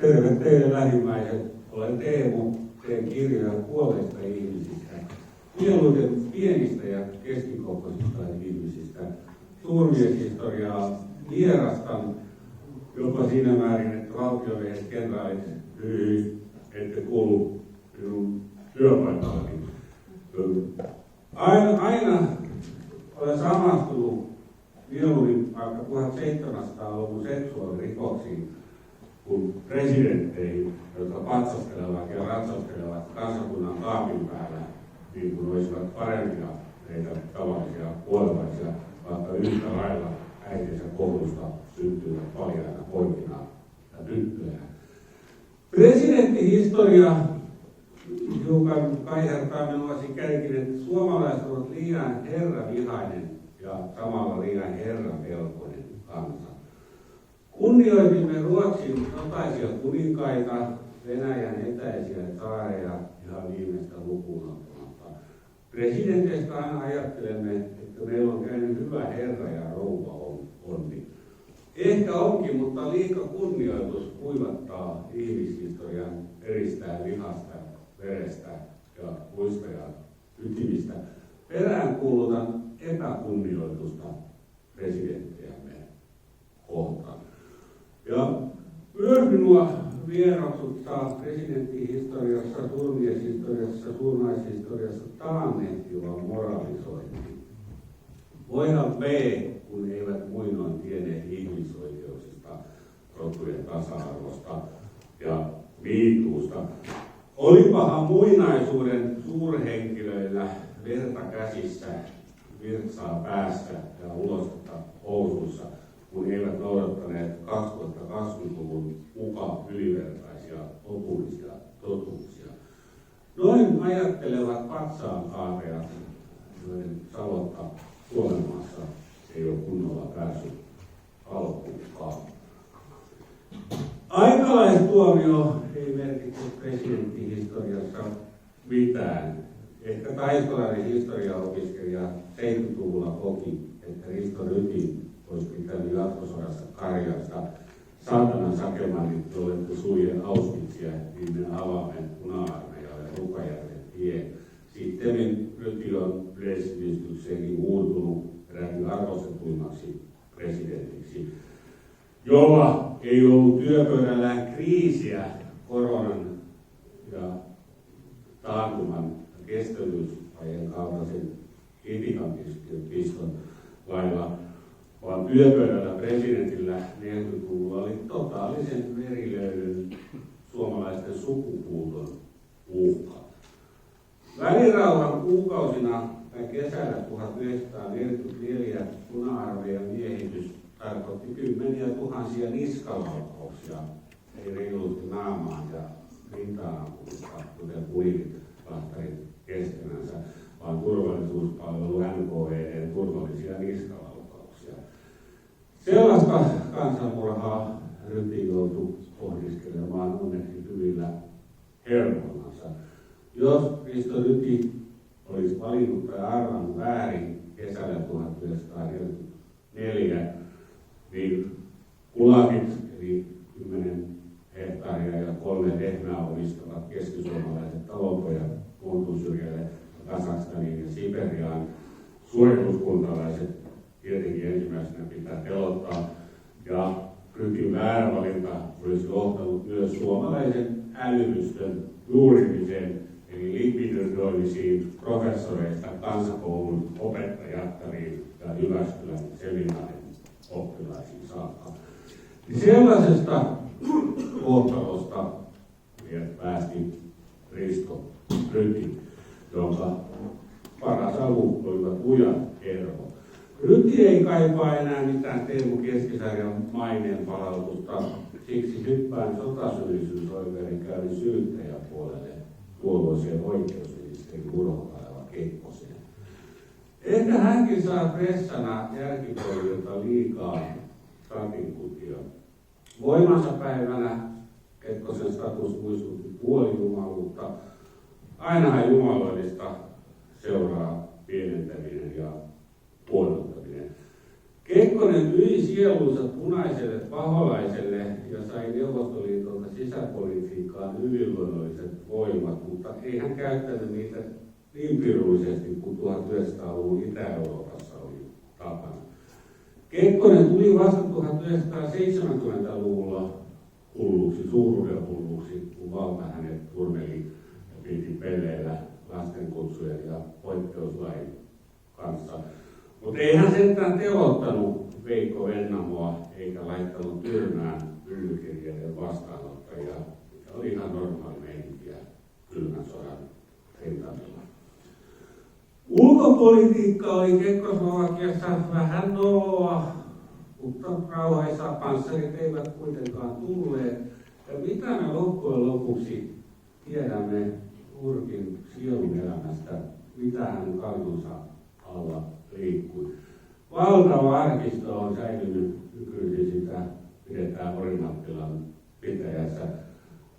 Terve teille lähimmäiset. Olen Teemu, teen kirjoja puolesta ihmisistä. Mieluiten pienistä ja keskikokoisista ihmisistä. Suurmieshistoriaa vierastan jopa siinä määrin, että valtiomiehet, kenraalit, ette kuulu minun työpaikallani. Aina olen samastunut mieluummin vaikka 1700-luvun seksuaalirikoksiin kuin presidentteihin, jotka patsastelevat ja ratsastelevat kansakunnan kaapin päällä, niin kuin olisivat parempia meitä tavallisia puolalaisia, vaikka yhtä lailla äitinsä koulusta syntyvät paljaina poikina ja tyttöjä. Presidenttihistoria hiukan kaihertaa minua sikälikin, että suomalaiset ovat liian herravihainen ja samalla liian herranpelkoinen kansa. Kunnioitimme Ruotsin sotaisia kuninkaita, Venäjän etäisiä saareja ihan viimeistä lukuun ottamatta. Presidenteistä aina ajattelemme, että meillä on käynyt hyvä herra ja rouva onni. Ehkä onkin, mutta liika kunnioitus kuivattaa ihmishistorian eristää lihasta, verestä ja muista ja ytimistä. Peräänkuulutan epäkunnioitusta presidenttiämme kohtaan. Ja myös minua vieraksuttaa presidenttihistoriassa, suurmieshistoriassa, suurnaishistoriassa taannehtiva moralisointi. Voidaan B, kun eivät muinoin tienneet ihmisoikeuksista, rotujen tasa-arvosta ja viituusta. Olipahan muinaisuuden suurhenkilöillä verta käsissä, virtsaa päässä ja ulosta housuissa, kun eivät noudattaneet 2020-luvun mukaan ylivertaisia lopullisia totuuksia. Noin ajattelevat patsaankaapajat, joiden salotta Suomenmaassa ei ole kunnolla päässyt alkuunkaan. Aikalaistuomio ei merkitse presidenttihistoriassa mitään. Ehkä taistolainen historiaopiskelija 70-luvulla koki, että Risto Ryti olisi pitänyt jatkosodassa Karjalasta saatanan sakemanit, jolle suljen Auschwitzia, nimen avaimen Puna-armeijalle ja Rukajärven tie. Sitten Ryti on yleissivistykseenkin muuntunut eräänkin arvostetuimmaksi presidentiksi, jolla ei ollut työpöydällään kriisiä koronan ja taantuman ja kestävyysvajeen kaltaisen kritiikan piston lailla, vaan työpöydällä presidentillä 40-luvulla oli totaalisen verilöylyn suomalaisten sukupuuton uhka. Välirauhan kuukausina tai kesällä 1944 Puna-armeijan miehitys tarkoitti kymmeniä tuhansia niskalaukauksia, ei reilusti naamaan ja rintaan ampumista, kuten puikit lahtarit keskenänsä, vaan turvallisuuspalvelu NKVD:n turvallisia niskalaukauksia. Sellaista kansanmurhaa Ryti joutui pohdiskelemaan onneksi hyvillä hermonnansa. Jos Risto Ryti olisi valinnut tai arvannut väärin kesällä 1944, niin kulakit, eli 10 hehtaaria ja 3 lehmää omistavat keskisuomalaiset talonpojat Montusyrjälle, Kazakstaniin ja Siperiaan, suojeluskuntalaiset tietenkin ensimmäisenä pitää pelottaa, ja Rytin väärvalinta olisi johtanut myös suomalaisen älymystön juurimiseen, eli likvidoimisiin professoreista kansakoulun opettajattariin ja Jyväskylän seminaarin oppilaisiin saakka. Sellaisesta kohtalosta päästi Risto Ryti, jonka paras avu olivat ujat Ervo. Ryti ei kaipaa enää mitään Teemu Keskisarjan maineen palautusta, siksi hyppään sotasyyllisyysoikeudenkäynnin syyttäjäpuolelle tuolloiseen oikeusministeri Urho Kaleva Kekkoseen. Ehkä hänkin saa pressana jälkipuolilta liikaa statinkutia. Voimansa päivänä Kekkosen status muistutti puolijumaluutta. Ainahan jumaloinnista seuraa pienentäminen ja huonontaminen. Kekkonen myi sielunsa punaiselle paholaiselle ja sai Neuvostoliitolta politiikkaan yliluonnolliset voimat, mutta ei hän käyttänyt niitä niin pirullisesti kuin 1900-luvun Itä-Euroopassa oli tapana. Kekkonen tuli vasta 1970-luvulla hulluksi, suuruuden hulluksi, kun valta hänet turmeli ja piti peleillä lastenkutsujen ja poikkeuslain kanssa. Mutta ei hän sentään teottanut Veikko Vennamoa eikä laittanut tyrmään yllykirjeiden vastaanottajia, mikä oli ihan normaali meininkiä kylmän sodan rintamilla. Ulkopolitiikka oli Kekkoslovakiassa vähän noloa, mutta rauhaisaa panssarit eivät kuitenkaan tulleet. Ja mitä me loppujen lopuksi tiedämme Urkin sielun elämästä, mitä hän kaljonsa alla liikkui. Valtava arkisto on säilynyt nykyisin, sitä pidetään Orimattilan pitäjässä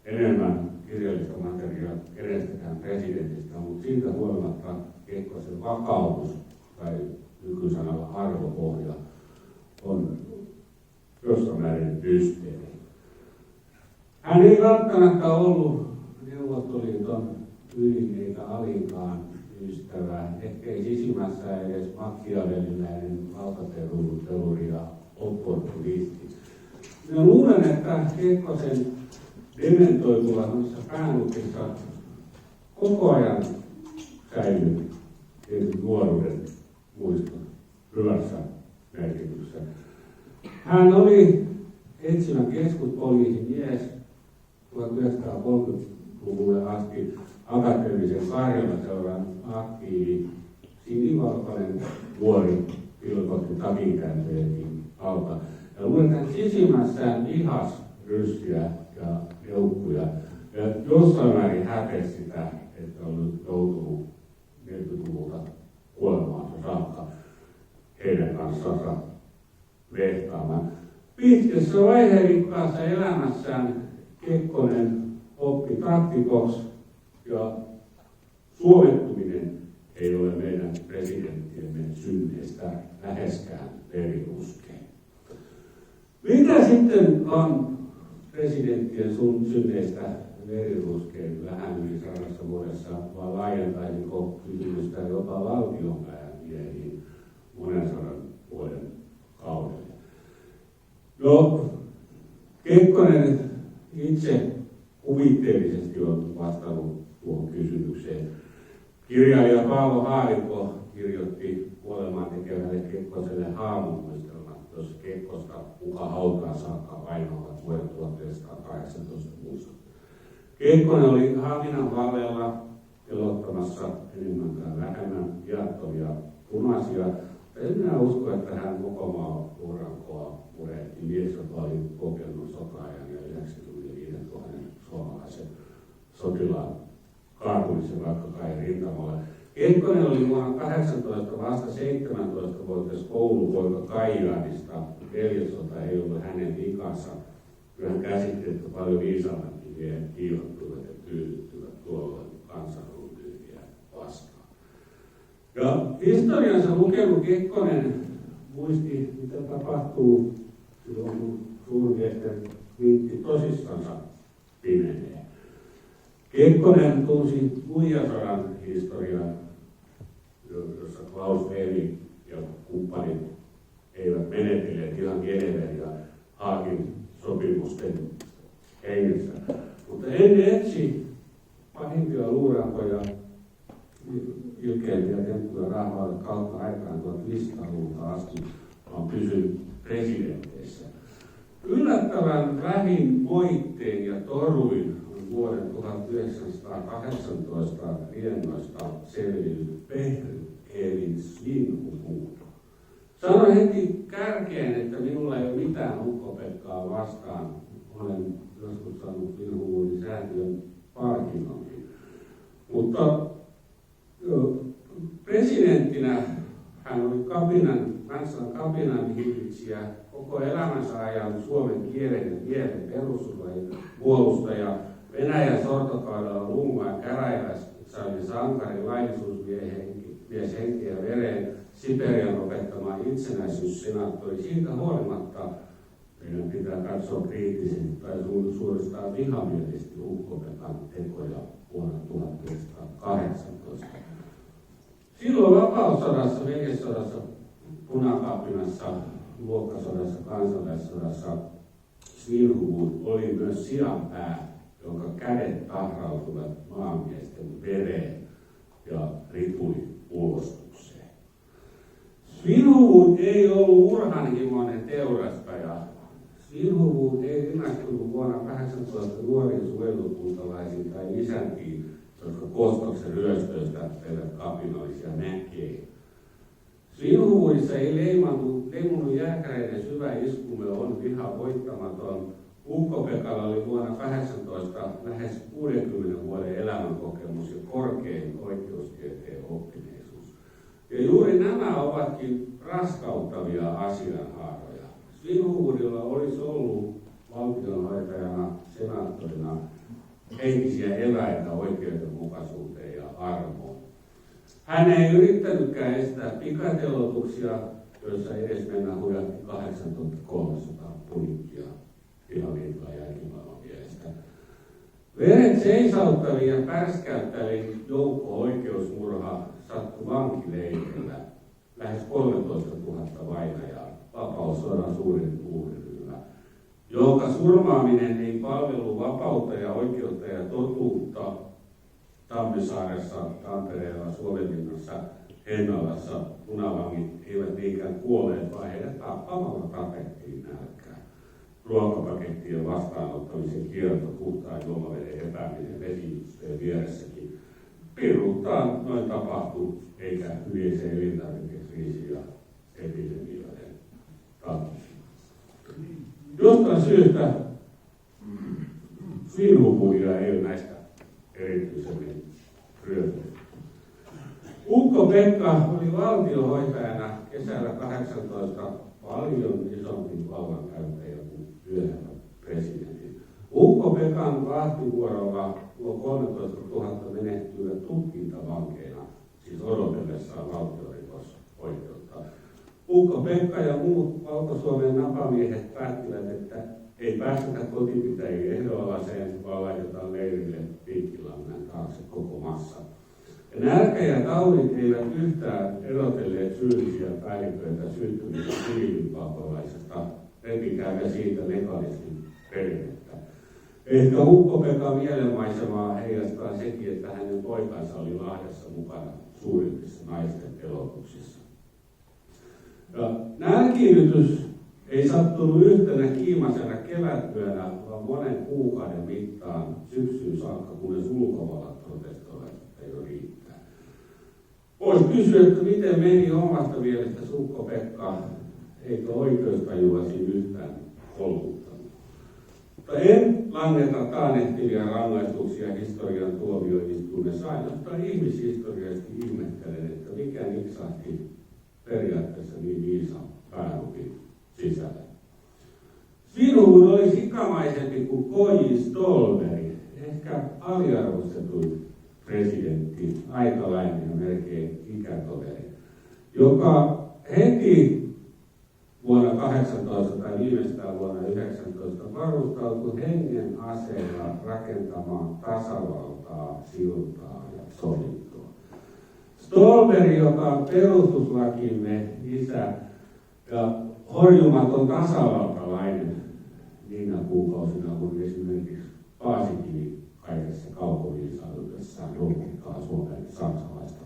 enemmän kirjallista materiaalia kenestäkään presidentistä, mutta siitä huolimatta Kekkosen vakautus tai nykysanalla arvopohja on jossain määrin mysteeri. Hän ei välttämättä ollut Neuvostoliiton ylin eikä alinkaan ystävä, ettei sisimmässä edes machiavelliläinen valtateruri ja opportunisti. Minä luulen, että Kekkosen dementoitulla noissa päänukissa koko ajan säilyy nuoruuden muistot hyvässä merkityksessä. Hän oli etsivän keskuspoliisin mies 1930-luvulle asti akateemisen Karjala-seuran aktiivi, sinivalkoinen nuori pilkotti takinkääntöjenkin alta. Ja luulen, että sisimmässään vihas ryssiä ja joukkuja. Ja jossain määrin häpesi sitä, että on joutunut 40-luvulta kuolemaansa saakka heidän kanssansa vehtaamaan. Pitkässä vaiheikkaassa elämässään Kekkonen oppi taktikoksi ja suomettuminen ei ole meidän presidenttiemme synneistä läheskään veriruskea. Mitä sitten on presidenttien synneistä veriruskeen vähän yli 100 vuodessa, vaan laajentaisinko kysymystä jopa valtionpäämiehiin monen 100 vuoden kaudelle? No, Kekkonen itse kuvitteellisesti on vastannut tuohon kysymykseen. Kirjailija Paavo Haavikko kirjoitti kuolemaan tekevälle Kekkoselle haamunmuistelmat, jos Kekkosta kuka hautaan saakka vainoavat vuoden 1918 muistot. Kekkonen oli Haminan valleella pelottamassa enemmän tai vähemmän viattomia punaisia. En minä usko, että hän koko maan urankoa murehti mies, joka oli kokenut sota-ajan ja 95 000 suomalaisen sotilaan kaatumisen vaikka kai rintamalle. Kekkonen oli vuonna 18 vasta 17-vuotias koulupoika Kaijaanista. Veljensota ei ollut hänen vikansa. Kyllä hän käsitti, että paljon viisaammatkin miehet kiihottuivat ja tyydyttyvät tuolloin kansanruvun tyyliä vastaan. Ja historiansa lukenut Kekkonen muisti, mitä tapahtuu silloin, kun suurmiesten vinkki tosissansa pimenee. Kekkonen tunsi Muijasodan historian, jossa Klaus Veli ja kumppanit eivät menetelleet ihan Geneven ja Haagin sopimusten hengessä. Mutta en etsi pahimpia luurankoja ilkeämpiä temppuja rahvaalle kautta aikaan 1500-luvulta asti, vaan pysyn presidenteissä. Yllättävän vähin moitteen ja toruin on vuoden 1918 riennoista selvinnyt Behring Svinhufvud. Sanoin heti kärkeen, että minulla ei ole mitään Ukko-Pekkaa vastaan. Olen joskus saanut Svinhufvudin säätiön palkinnonkin. Mutta presidenttinä hän oli kansan kapinan hillitsijä, koko elämänsä ajan suomen kielen ja kielen perustuslain puolustaja, Venäjän sortokaudella lumma ja käräjäläinen sankari, laillisuusmies henki ja veren, Siperian opettama itsenäisyyssenaattori. Siitä huolimatta meidän pitää katsoa kriittisesti tai suorastaan vihamielisesti Ukko-Pekan tekoja vuonna 1918. Silloin vapaussodassa, veljessodassa, punakapinassa, luokkasodassa, kansalaissodassa Svinhufvud oli myös sianpää, jonka kädet tahrautuvat maanmiesten vereen ja ripulipuolustukseen. Svinhufvud ei ollut urhanhimoinen teurastaja. Svinhufvud ei rinnastunut vuonna 18 nuoriin suojelukuntalaisiin tai isäntiin, jotka Kostoksen ryöstöistä teivät kapinallisia näkkeitä. Svinhufvudissa ei leimunut jääkäreiden syvä iskumme on viha voittamaton. Ukko-Pekalla oli vuonna 18 lähes 60 vuoden elämänkokemus ja korkein oikeustieteen oppineisuus. Ja juuri nämä ovatkin raskauttavia asianhaaroja. Svinhufvudilla olisi ollut valtionhoitajana, senaattorina henkisiä eväitä oikeudenmukaisuuteen ja armoon. Hän ei yrittänytkään estää pikatelotuksia, joissa edesmennä huijatti 8300 punikkia pihaliittoa jälkimaailman mielestä. Veret seisauttavin ja pärskäyttävin joukko oikeusmurha sattui vankileirillä. Lähes 13 000 vainajaa, vapaussodan suurin uhriryhmä, jonka surmaaminen ei palvelu vapautta ja oikeutta ja totuutta Tammisaaressa, Tampereella, Suomenlinnassa, Hennalassa punavangit eivät niinkään kuolleet, vaan heidät tappamalla tapettiin nälkään. Ruokapakettien vastaanottamisen kielto, puhtaan juomaveden epääminen vesiykseen vieressäkin. Piruuttaan noin tapahtuu, eikä yleisen elintarvikekriisi ja epidemioiden takia. Jostain syystä Svinhufvudia ei ole näistä erityisemmin ryöstetty. Ukko-Pekka oli valtionhoitajana kesällä 18 paljon isompi vallankäyttäjä kuin myöhemmät presidentit. Ukko-Pekan vahtivuorolla tuo 13 000 menehtyivät tutkintavankeina, siis odotellessaan valtiorikosoikeutta. Ukko-Pekka ja muut Valko-Suomen napamiehet päättivät, että ei päästetä kotipitäjiä ehdonalaiseen, vaan laitetaan leirille Piikkilannan taakse koko massa. Ja nälkä ja taudit eivät yhtään erotelleet syyllisiä päälliköitä syntymistä siviilipakolaisesta, repikääkä siitä legalismin perinnettä. Ehkä Ukko-Pekan mielenmaisemaa heijastaa sekin, että hänen poikansa oli Lahdessa mukana suurimmissa naisten teloituksissa. Nälkiinnytys ei sattunut yhtenä kiimaisena kevätyönä, vaan monen kuukauden mittaan syksyyn saakka, kunnes ulkovallat protestoivat, että jo riittää. Voisi kysyä, että miten meni omasta mielestä Ukko-Pekka, eikö oikeustajua siinä yhtään kolkuttanut. Mutta en langeta taannehtivia rangaistuksia historian tuomioistuimessa, ainoastaan ihmishistoriallisesti ihmettelen, että mikä niksahti periaatteessa niin viisaan päänupin sisällä. Svinhufvud oli sikamaisempi kuin K.J. Ståhlberg, ehkä aliarvostetuin presidentti, aikalainen ja melkein ikätoveri, joka heti vuonna 18 tai viimeistään vuonna 19 varustautui hengen aseella rakentamaan tasavaltaa, siltaa ja sovintoa. Ståhlberg, joka on perustuslakimme isä ja horjumaton tasavaltalainen niinä kuukausina, kun esimerkiksi Paasikivi kaikessa kaukoviisaudessaan rohkuttaa Suomen saksalaista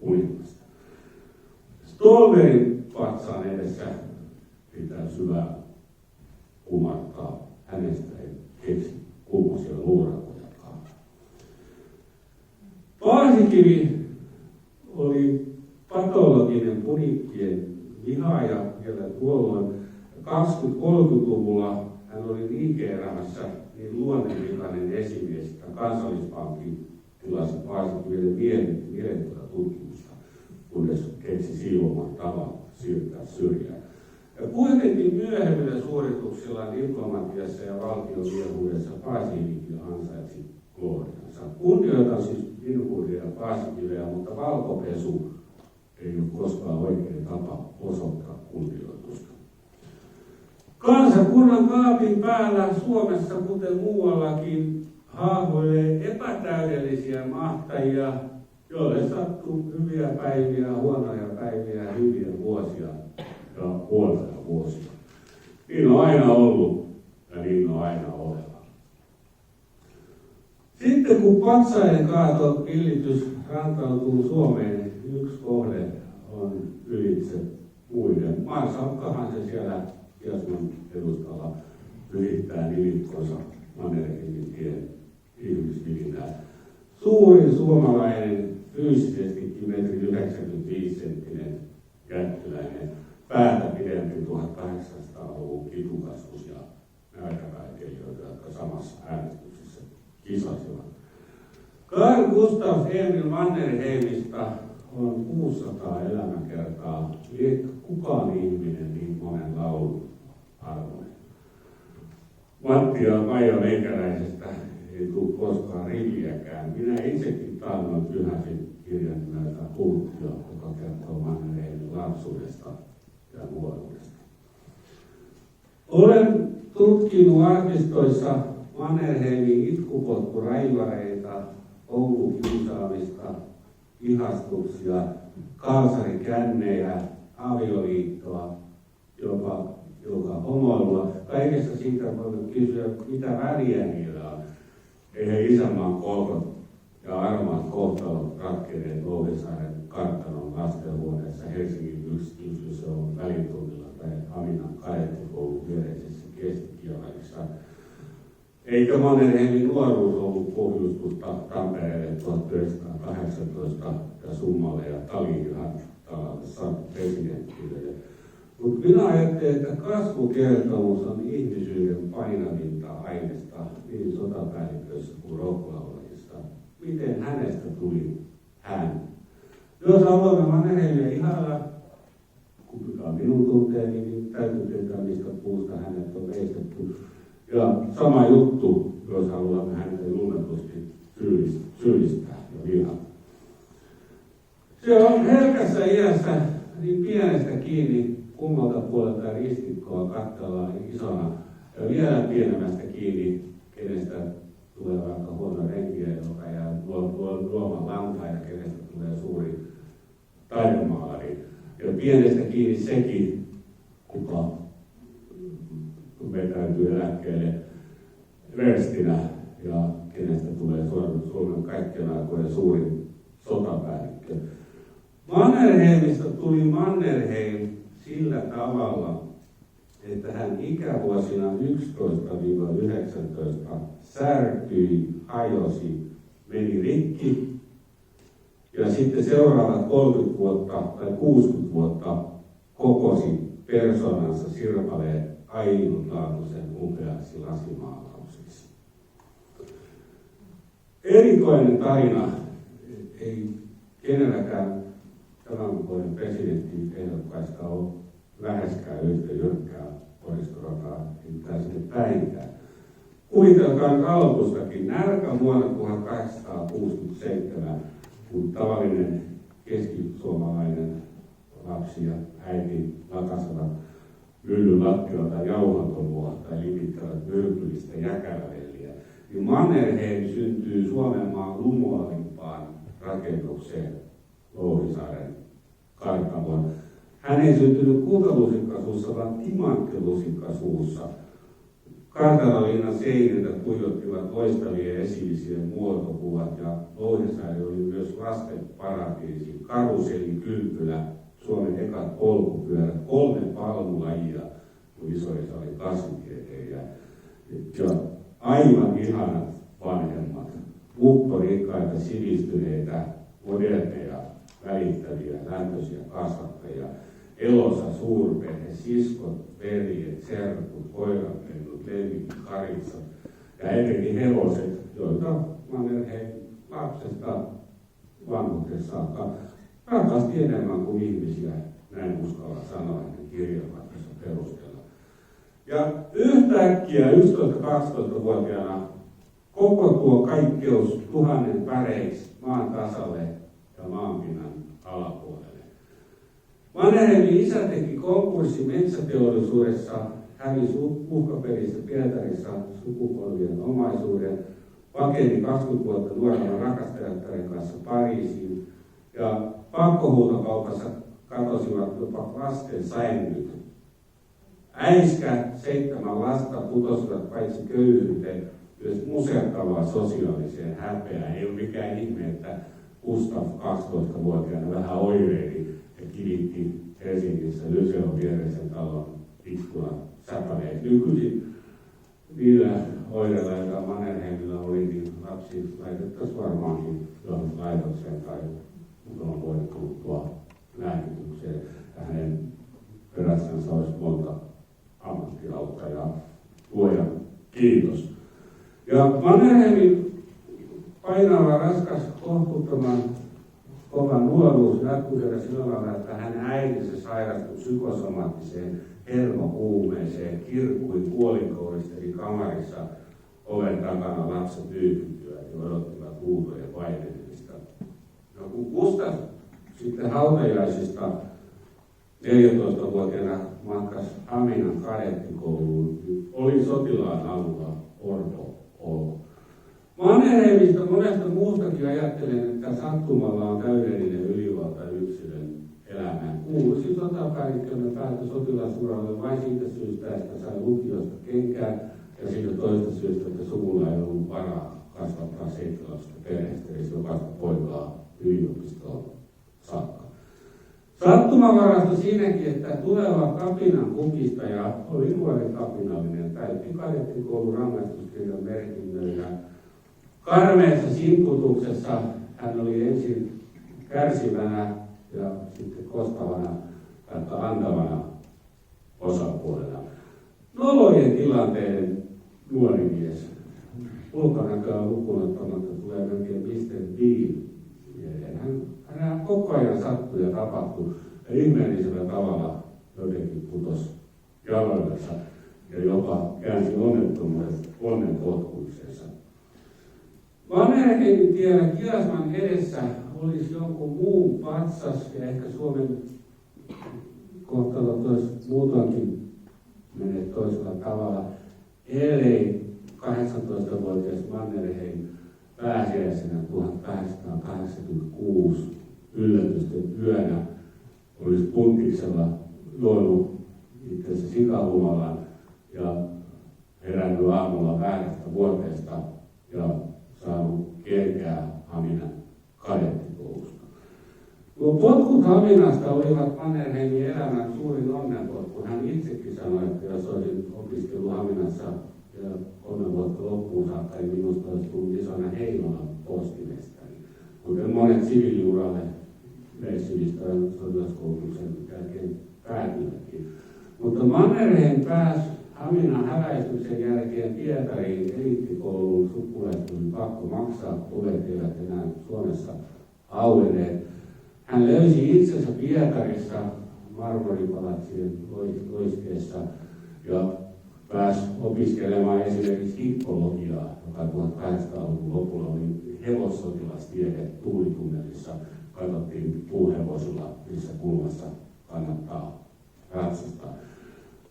kuningasta. Ståhlbergin patsaan edessä pitää syvää kumartaa. Hänestä ei keksi kummoisia luurakojakaan. Paasikivi oli patologinen punikkien vihaaja vielä tuolloin. 20-30-luvulla hän oli liike-elämässä niin luonnonvikainen esimies, että Kansallispankki tilasi Paasikiville mielentilatutkimusta, kunnes keksi siivoman tavan siirtää syrjään. Ja kuitenkin myöhemmillä suorituksillaan diplomatiassa ja valtiomiehuudessa Paasikivi ansaitsi glooriansa. Kunnioitan siis Svinhufvudia ja Paasikiveä, mutta valkopesu ei ole koskaan oikein tapa osoittaa kunnioitusta. Kansakunnan kaapin päällä Suomessa, kuten muuallakin, hahmoilee epätäydellisiä mahtajia, joille sattuu hyviä päiviä, huonoja päiviä, hyviä vuosia ja huonoja vuosia. Niin on aina ollut ja niin on aina oleva. Sitten kun patsaiden villitys rantautuu Suomeen, yksi kohde on ylitse muiden. Maansaukkahan se siellä Kiasman edustalla ylittää nimitkonsa Mannerheimin tien ihmisvilinää. Suurin suomalainen, fyysisestikin 1,95 senttinen jättiläinen, päätä pidempi 1800-luvun kitukasvus ja nälkäväitelijöitä, jotka samassa äänestyksessä kisasivat. Carl Gustaf Emil Mannerheimista on 600 elämäkertaa, ei kukaan ihminen niin monen laulun arvoinen. Matti ja Maija Meikäläisestä ei tule koskaan riviäkään. Minä itsekin taannoin pyhäsin kirjan nimeltä Hulttio, joka kertoo Mannerheimin lapsuudesta ja nuoruudesta. Olen tutkinut arkistoissa Mannerheimin itkupotkuraivareita, koulukiusaamista, ihastuksia, kalsarikännejä, avioliittoa, joka homoilua. Kaikessa siitä voi kysyä, mitä väliä niillä on. Eihän isänmaan kolkot ja armaat kohtalot ratkeneet Louhisaaren kartanon lastenhuoneessa Helsingin yksityismuseon välitunnilla tai Haminan kadettikoulun viereisessä Keski-Kialarissa. Eikä Mannerheimin nuoruus ollut pohjustusta Tampereelle 1918 ja Summalle ja Tallinnaan presidenttille. Mutta minä ajattelen, että kasvukertomus on ihmisyyden painavinta aineesta niin sotapäällikössä kuin rocklaulajissa. Miten hänestä tuli hän? Jos haluamme Mannerheimia ihailla, kukaan minun tunteeni, niin täytyy tietää, mistä puusta hänet on veistetty. Ja sama juttu, jos haluamme häntä tunnetusti syyllistää ja vihata. Se on herkässä iässä niin pienestä kiinni, kummalta puolelta ristikkoa katsellaan isona ja vielä pienemmästä kiinni, kenestä tulee vaikka huono renkiä, joka jää luomaan lankaa ja kenestä tulee suuri taidemaalari. Ja pienestä kiinni sekin, kuka vetäytyy eläkkeelle verstinä ja kenestä tulee Suomen kaikkien aikojen suurin sotapäällikkö. Mannerheimista tuli Mannerheim sillä tavalla, että hän ikävuosina 11-19 särkyi, hajosi, meni rikki ja sitten seuraavat 30 vuotta tai 60 vuotta kokosi persoonansa sirpaleen ainutlaatuisen upeaksi lasimaalaukseksi. Erikoinen tarina, ei kenelläkään tämän vuoden presidenttiehdokkaista ole läheskään yhtä jyrkkää poristorataa, ei sinne päinkään. Kuvitelkaa aloitustakin nälkä vuonna 1867, kun tavallinen keskisuomalainen lapsi ja äiti lakasevat myllyn lattialta jauhantomua tai lipittävät myrkyllistä jäkälävelliä, niin Mannerheim syntyy Suomenmaan lumoavimpaan rakennukseen Louhisaaren kartanoon. Hän ei syntynyt kultalusikkasuussa, vaan timanttilusikkasuussa. Kartanolinnan seiniltä tuijottivat loistavien esiisien muotokuvat ja Louhisaari oli myös lasten paratiisi, karuselin kylpylä, Suomen ekat polkupyörät, 3 palmulajia, kun isoisa oli kasvitieteilijä. Ja aivan ihanat vanhemmat, upporikkaita, sivistyneitä, moderneja, välittäviä, lämpöisiä kasvattajia, elossa suurperhe, siskot, veljet, serkut, koiranpennut, lemmikit, karitsat ja etenkin hevoset, joita Mannerheim lapsesta vanhuuteen saakka rakasti enemmän kuin ihmisiä, näin uskalla sanoa hänen kirjoituksensa perusteella. Ja yhtäkkiä 11-12-vuotiaana koko tuo kaikkeus 1000 väreiksi maan tasalle ja maanpinnan alapuolelle. Mannerheimin isä teki konkurssi metsäteollisuudessa hävisi uhkapelissä Pietarissa sukupolvien omaisuuden, pakeni 20 vuotta nuorella rakastajattaren kanssa Pariisiin ja pakkohuutokaupassa katosivat jopa lasten sängyt. Äiskä 7 lasta putosivat paitsi köyhyyteen, myös musertavaa sosiaaliseen häpeään. Ei ole mikään ihme, että Gustav 12-vuotiaana vähän oireili ja kivitti Helsingissä Lyseon viereisen talon ikkunan säpäleet. Nykyisin niillä oireilla, joita Mannerheimilla oli, niin lapsi laitettaisiin varmaankin johonkin laitokseen tai on voinut kuluttua lääkitykseen. Ja hänen perässänsä olisi monta ammattiauttajaa. Luojan kiitos. Ja Mannerheimin painava, raskas, kohtuuttoman kova nuoruus jatkui vielä sillä lailla, että hänen äitinsä sairastui psykosomaattiseen hermokuumeeseen, kirkkui kuolinkouristeli kamarissa oven takana lapsen pyyhkytyä ja odottivat huutojen vaihenemista. No, kun Gustav sitten hautajaisista 14-vuotiaana matkasi Haminan kadettikouluun, niin oli sotilaan alulla orpo olo. Mannerheimista monesta muustakin ajattelen, että sattumalla on täydellinen ylivalta yksilön elämään. Kuuluisin sotapäällikkönä päätyi sotilasuralle vain siitä syystä, että sai lukiosta kenkää ja siitä toista syystä, että suvulla ei ollut varaa kasvattaa 7 lasta perheestä, eli jokaista poikaa yliopistoon saakka. Sattumanvaraista siinäkin, että tuleva kapinan kukistaja oli nuori kapinallinen, täytti kadettikoulun rangaistuskirjan merkinnöillä. Karmeessa sinkutuksessa hän oli ensin kärsivänä ja sitten kostavana tai antavana osapuolena. Nolojen tilanteiden nuori mies. Ulkonäköä lukuun ottamatta tulee melkein Mr. Bean. Hän koko ajan sattui ja tapahtui ja ihmeellisellä tavalla jotenkin putosi jaloillensa ja jopa käänsi onnenpotkuisensa. Mannerheimin tiellä Kiasman edessä olisi jonkun muun patsas ja ehkä Suomen kohtalo olisi muutoinkin menee toisella tavalla, ellei 18-vuotias Mannerheim pääsiäisenä 1886 yllätysten yönä olisi puntiksella juonut itsensä sikahumalan ja herännyt aamulla väärästä vuoteesta ja saanut kenkää Haminan kadettikoulusta. Nuo potkut Haminasta olivat Mannerheimin elämän suurin onnenpotku. Hän itsekin sanoi, että jos olisin opiskellut Haminassa ja 3 vuotta loppuun saakka, niin minusta olisi tullut isona Heinolan postimestari. Kuten monet siviiliuralle yleissivistä sotilaskoulutuksen jälkeen päätyivätkin. Mutta Mannerheim pääsi Haminan häväistyksen jälkeen Pietariin eliittikouluun. Sukulaiset oli pakko maksaa, ovet eivät enää Suomessa auenneet. Hän löysi itsensä Pietarissa marmoripalatsien loiskeessa ja pääsi opiskelemaan esimerkiksi hippologiaa, joka 1800-luvun lopulla oli hevossotilastiede tuulitunnelissa. Katsottiin puuhevosilla, missä kulmassa kannattaa ratsastaa.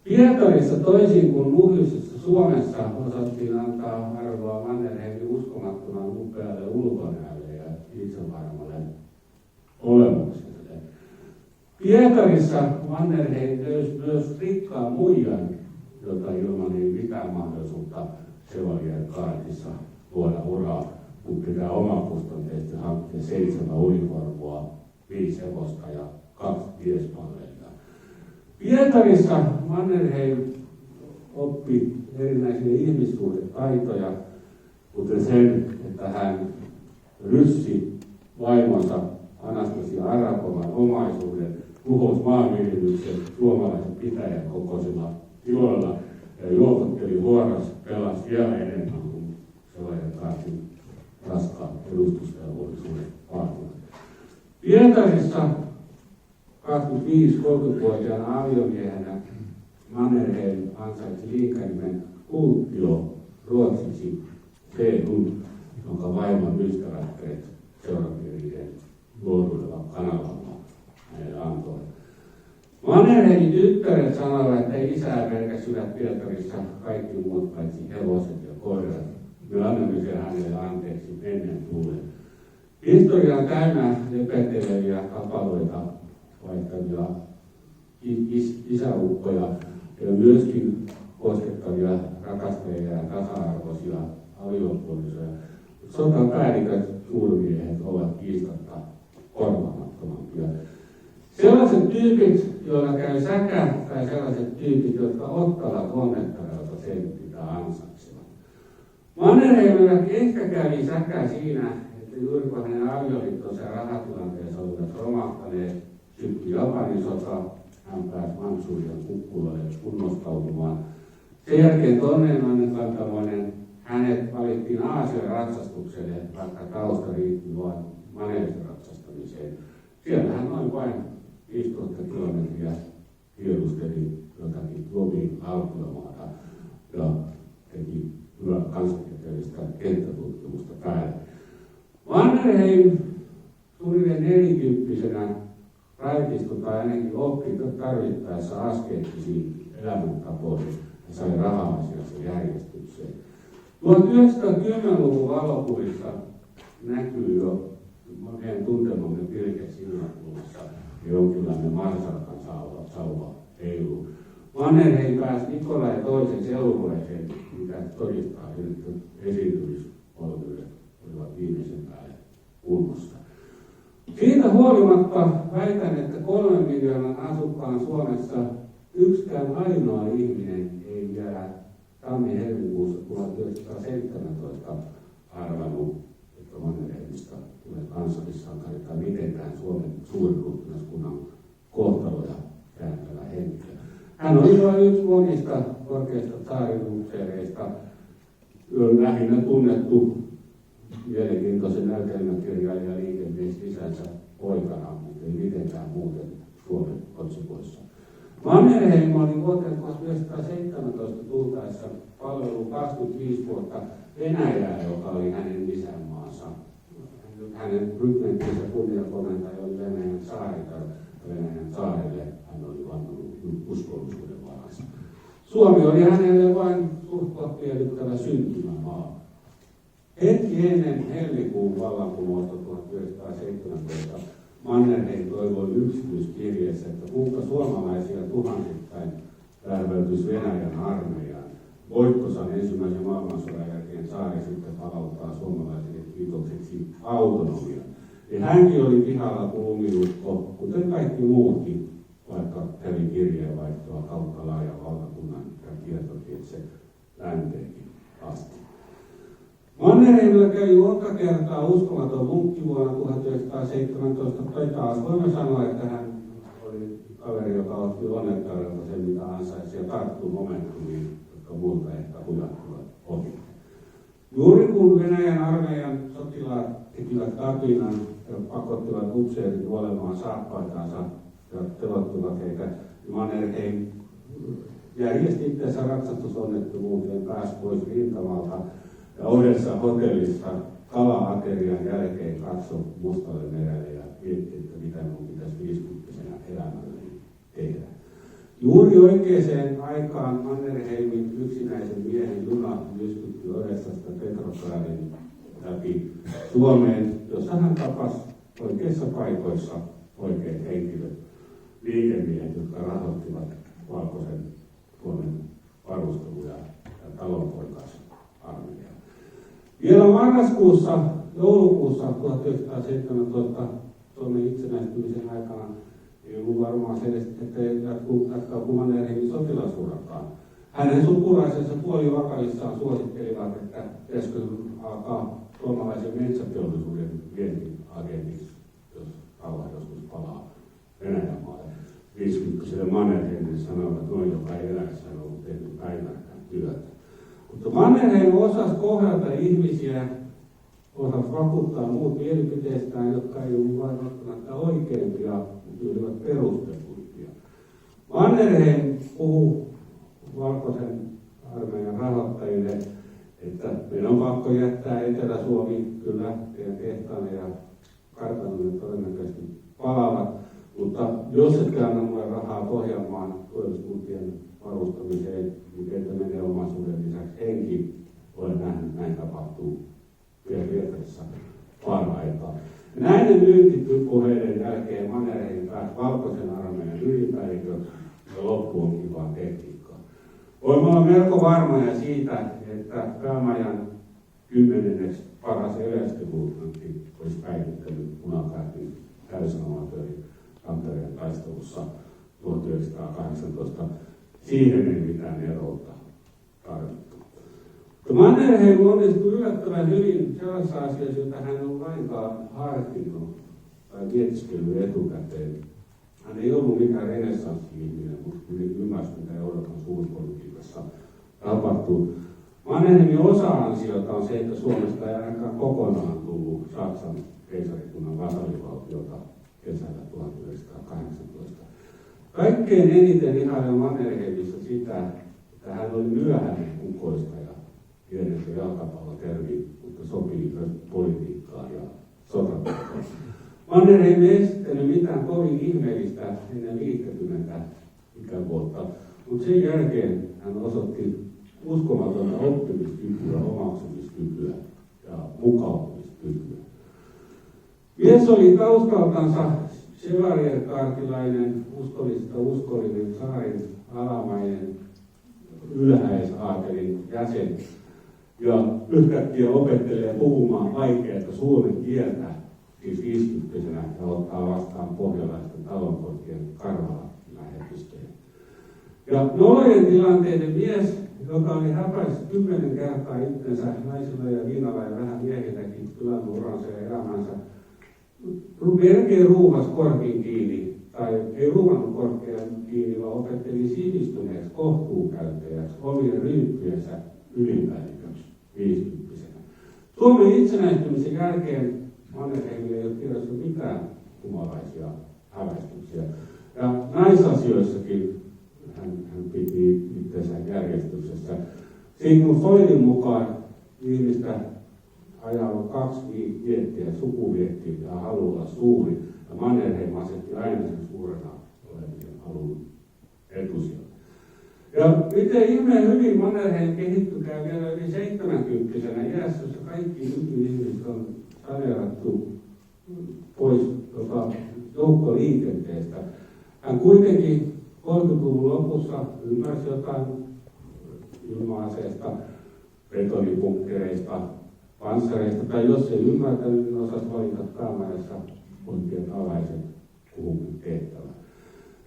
Pietarissa toisin kuin muhjuisessa Suomessa osattiin antaa arvoa Mannerheimin uskomattoman upealle ulkonäölle ja itsevarmalle olemukselle. Pietarissa Mannerheim löysi myös rikkaan muijan, jota ilman ei mitään mahdollisuutta Chevalier-kaartissa luoda uraa, kun pitää omakustanteisesti hankkia 7 univormua, 5 hevosta ja 2 miespalvelijaa. Pietarissa Mannerheim oppi erinäisiä ihmissuhdetaitoja, kuten sen, että hän ryssi vaimonsa Anastasia Arakovan omaisuuden, tuhosi maanviljelyksen suomalaisen pitäjän kokoisilla tiloilla ja juopotteli vuoras, pelasi vielä enemmän kuin sellainen kaartin raskaan edustusvelvollisuuden vaativat. Pietarissa 25-30-vuotiaana aviomiehenä Mannerheim ansaitsi liikanimen Kulttio ruotsiksi Fedun, jonka vaimon ystävättäret seurapiirien luoduilla kanavalla hänelle antoi. Mannerheimin tyttäret sanoivat, että isää pelkäsivät Pietarissa kaikki muut paitsi hevoset ja koirat. Me annamme sen hänelle anteeksi ennen tullen. Historia on täynnä lepeteleviä kapaloita vaihtavia isäukkoja ja myöskin koskettavia rakastajia ja tasa-arvoisia aviopuolisoja. Sotapäälliköt, suurmiehet ovat kiistatta korvaamattomampia. Sellaiset tyypit, joilla käy säkä, tai sellaiset tyypit, jotka ottavat onnettaralta sen, mitä ansaitsevat. Mannerheimilla ehkä kävi säkä siinä, että juuri kun hänen avioliittonsa ja rahatilanteensa olivat romahtaneet, syttyi Japanin sota, hän pääsi Mansurian kukkuloille kunnostautumaan. Sen jälkeen toinen kantamoinen, hänet valittiin Aasian ratsastukselle, vaikka tausta riitti vain maneesiratsastamiseen. Siellä hän noin vain 5000 kilometriä tiedusteli jotakin Lomin alkuamaata ja teki kansantieteellistä kenttätutkimusta päälle. Mannerheim suunnilleen 40-vuotiaana raitistui tai ainakin oppi tarvittaessa askeettisiin elämäntapoihin ja sai raha-asiassa järjestykseen. 1910-luvun valokuvissa näkyy jo meidän tuntemamme pilke silmäkulmassa ja jonkinlainen marsalkan sauva heilu. Mannerheim pääsi Nikolai toisen seurueeseen, mikä todistaa, että esiintymispalveluja olivat viimeisen päälle kunnossa. Siitä huolimatta väitän, että 3 miljoonan asukkaan Suomessa yksikään ainoa ihminen ei vielä tammi-helmikuussa 1917 arvannut, että Mannerheimista tulee kansallissankari tai mitenkään Suomen suuriruhtinaskunnan kohtaloja kääntävä henkilö. Hän oli vain yksi monista korkeista tsaariupseereista, lähinnä tunnettu mielenkiintoisen näytelmäkirjailija ja liikemies isänsä poikana, mutta ei mitenkään muuten Suomen otsikoissa. Mannerheim oli vuoteen 1917 tultaessa palvellut 25 vuotta Venäjää, joka oli hänen isänmaansa. Hänen rykmenttinsä kunniakomentaja oli Venäjän saaritar, ja Venäjän saarelle hän oli vannonut uskollisuuden varassa. Suomi oli hänelle vain suht miellyttävä syntymämaa. Hetki ennen helmikuun vallankumousta 1917 Mannerheim toivoi yksityiskirjeessä, että kuinka suomalaisia tuhansittain värväytyisi Venäjän armeijaan. Voittosan ensimmäisen maailmansodan jälkeen saari sitten palauttaa suomalaisille kiitokseksi autonomian. Ja hänkin oli pihalla kulumiukko, kuten kaikki muutkin, vaikka kävi kirjeenvaihtoa kautta laajan valtakunnan ja kiertotietse länteenkin asti. Mannerheimilla kävi monta kertaa uskomaton munkki vuonna 1917, tai taas voimme sanoa, että hän oli kaveri, joka otti onnettarelta sen, mitä ansaitsi, ja tarttui momentumiin, jotka muilta ehkä hujattuvat ohi. Juuri kun Venäjän armeijan sotilaat tekivät kapinan ja pakottivat upseerit olemaan saappaitansa ja telottivat heitä, Mannerheim järjesti itseänsä ratsastusonnettomuuteen, pääsi pois rintamalta ja uudessa hotellissa kala-aterian jälkeen katsoi Mustalle merelle ja mietti, että mitä minun pitäisi 50-vuotiaana elämälläni tehdä. Juuri oikeaan aikaan Mannerheimin yksinäisen miehen juna jyskytti Odessasta Petrogradin läpi Suomeen, jossa hän tapasi oikeissa paikoissa oikeat henkilöt, liikemiehet, jotka rahoittivat valkoisen Suomen varusteluja ja talonpoikaisarmeijaa. Vielä joulukuussa 1917 Suomen itsenäistymisen aikana ei ollut varmaan se, että jatkaa Mannerheimin sotilasurakaan. Hänen sukulaisensa puolivakavissaan suosittelivat, että pitäisikö alkaa suomalaisen metsäteollisuuden vientiagentiksi, jos rauha joskus palaa Venäjän maalle. 50-vuotiaille Mannerheimille sanoivat, että noin joka ei eläessä ollut tehnyt päivääkään työtä. Mutta Mannerheim osasi kohdata ihmisiä, osasi vakuuttaa muut mielipiteistään, jotka ei ollut vain välttämättä oikeampia, mutta olivat perusteluimpia. Mannerheim puhui valkoisen armeijan rahoittajille, että meidän on pakko jättää Etelä-Suomi kyllä teidän tehtaanne ja kartanoille todennäköisesti palaavat, Mutta jos ette anna mulle rahaa Pohjanmaan koilliskuntien varustamiseen, niin teiltä menee omaisuuden lisäksi henki. Olen nähnyt, näin tapahtuu Pietarissa paraikaa. Näiden myyntipuheiden jälkeen Mannerheim pääsi Valkoisen armeijan ylipäälliköksi ja loppu onkin vaan tekniikkaa. Voimme olla melko varmoja siitä, että päämajan 10. paras evästöluutnantti olisi päivittänyt punakaartin täysamatöörin Tampereen taistelussa 1918. Siihen ei mitään eroa tarvittu. Mannerheim onnistui yllättävän hyvin sellaisessa asiassa, jota hän ei ollut lainkaan harkinnut tai mietiskellyt etukäteen. Hän ei ollut mikään renessanssi-ihminen, mutta ymmärsi, mitä Euroopan suurpolitiikassa tapahtuu. Mannerheimin osa-ansiota on se, että Suomesta ei ainakaan kokonaan tullut Saksan keisarikunnan vasallivaltiota kesällä 1918. Kaikkein eniten ihailen Mannerheimissa sitä, että hän oli myöhäinen kukoistaja, tiedetty jalkapallotermi, mutta sopii myös politiikkaan ja sotapolitiikkaan. Mannerheim ei esittänyt mitään kovin ihmeellistä ennen 50 ikävuotta, mutta sen jälkeen hän osoitti uskomatonta oppimiskykyä, omaksumiskykyä ja mukautumiskykyä. Mies oli taustaltansa chevalier-kaartilainen, uskollinen saarin alamainen ylhäisaatelin jäsen ja yhtäkkiä opettelee puhumaan vaikeaa suomen kieltä, siis 50-vuotiaana ja ottaa vastaan pohjalaisten talonpoikien Karvala-lähetystöjä. Ja nolojen tilanteiden mies, joka oli häpäissyt 10 kertaa itsensä naisilla ja viinalla ja vähän miehilläkin tilannut uransa ja elämänsä, melkein ruuvasi korkin kiinni, tai ei ruuvannut korkea kiinni, vaan opetteli sivistyneeksi kohtuukäyttäjäksi omien ryyppyjensä ylipäälliköksi 50-vuotiaana. Suomen itsenäistymisen jälkeen Mannerheimille ei ole tiedossa mitään humalaisia häväistyksiä. Ja naisasioissakin hän piti itsensä järjestyksessä. Sigmund Freudin mukaan ihmistä ajalla 2 viettiä, sukuviettiä ja halu olla suuri. Ja Mannerheim asetti aina sen suurena olemisen halun etusijalle. Ja miten ihmeen hyvin Mannerheim kehittykää vielä yli 70-vuotiaana iässä, jossa kaikki nykyihmiset on saneerattu pois joukkoliikenteestä. Hän kuitenkin 30-luvun lopussa ymmärsi jotain ilma-aseesta, betonipunkkereista, panssareista, tai jos ei ymmärtänyt, niin osasi valita päämajassa poikien alaiset kuhunkin tehtävän.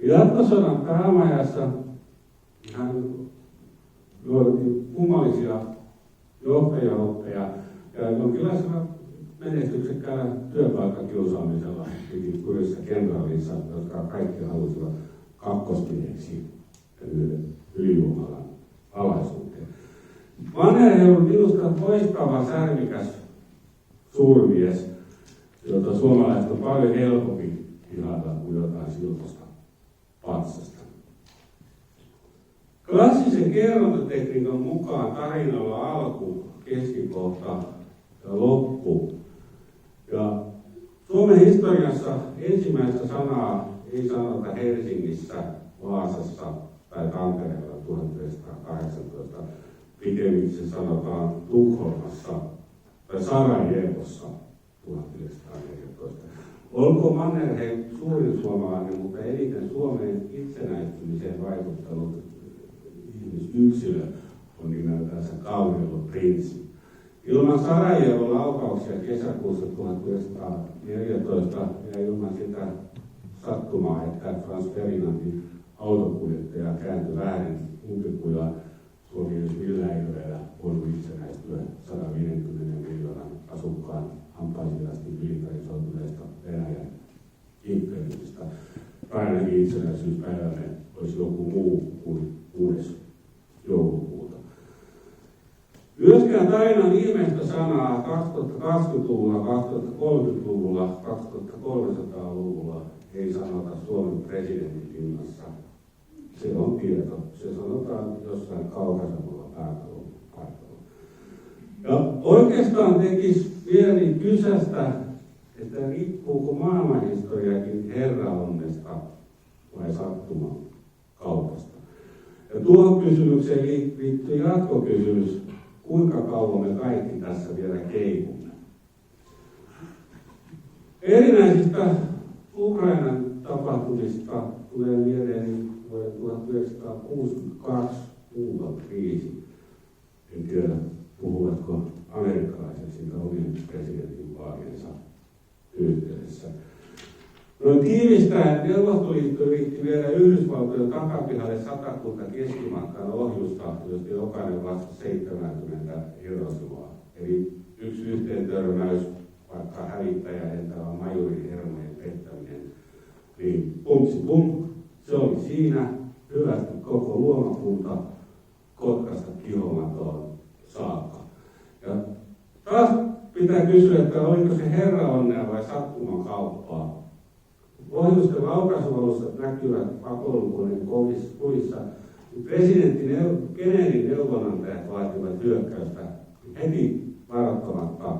Jatkosodan päämajassa hän luotti kummallisia johtajaoppeja ja jonkinlaisella menestyksekkäällä työpaikkakiusaamisella piti kurissa kenraalissa, jotka kaikki halusivat kakkosmieheksi yhden ylijumalan alaisuuteen. Mannerheim on minusta loistava särmikäs suurmies, jota suomalaiset on paljon helpompi ihata kuin jotain siltosta patsasta. Klassisen kerrontatekniikan mukaan tarinalla alku, keskikohta ja loppu. Ja Suomen historiassa ensimmäistä sanaa ei sanota Helsingissä, Vaasassa tai Tampereella 1918. Pikemminkin se sanotaan Tukholmassa tai Sarajevossa 1914. Olkoon Mannerheim suurin suomalainen, mutta eniten Suomen itsenäistymiseen vaikuttanut ihmisyksilö on nimeltään Gavrilo Princip. Ilman Sarajevon laukauksia kesäkuussa 1914 ja ilman sitä sattumaa, että Frans Ferdinandin autokuljettaja kääntyi väärin umpikujaan, Suomi ei millään ilveellä voinut itsenäistyä 150 miljoonan asukkaan hampaisilasti militarisoituneesta Venäjän imperiumista. Ainakin itsenäisyyspäivänne olisi joku muu kuin 6. joulukuuta. Myöskään tarinan viimeistä sanaa 2020-luvulla, 2030-luvulla, 2300-luvulla ei sanota Suomen presidentin linnassa. Se on tieto. Se sanotaan jossain kaukaisemmalla pääkallopaikalla. Ja oikeastaan tekisi mieli kysästä, että riippuuko maailmanhistoriakin herraonnesta vai sattuman kaupasta. Ja tuohon kysymykseen liittyy jatkokysymys, kuinka kauan me kaikki tässä vielä keikumme. Erinäisistä Ukrainan tapahtumista tulee mieleeni vuoden 1962 Kuuban kriisi. En tiedä, puhuvatko amerikkalaiset siitä omien presidentinvaaliensa yhteydessä. Noin tiivistäen Neuvostoliitto yritti viedä Yhdysvaltojen takapihalle 100 keskimatkan ohjusta, josta jokainen vastasi 70 Hirošimaa. Eli yksi yhteentörmäys, vaikka hävittäjä lentävä majurin hermojen pettäminen, niin pum, se oli siinä, hyvästi koko luomakunta Kotkasta Kihomatoon saakka. Ja taas pitää kysyä, että oliko se herraonnea vai sattuman kauppaa. Ohjusten laukaisualussa näkyvät pakoilukoneen kuvissa. Presidentti Kennedyn neuvonantajat vaativat hyökkäystä heti varoittamatta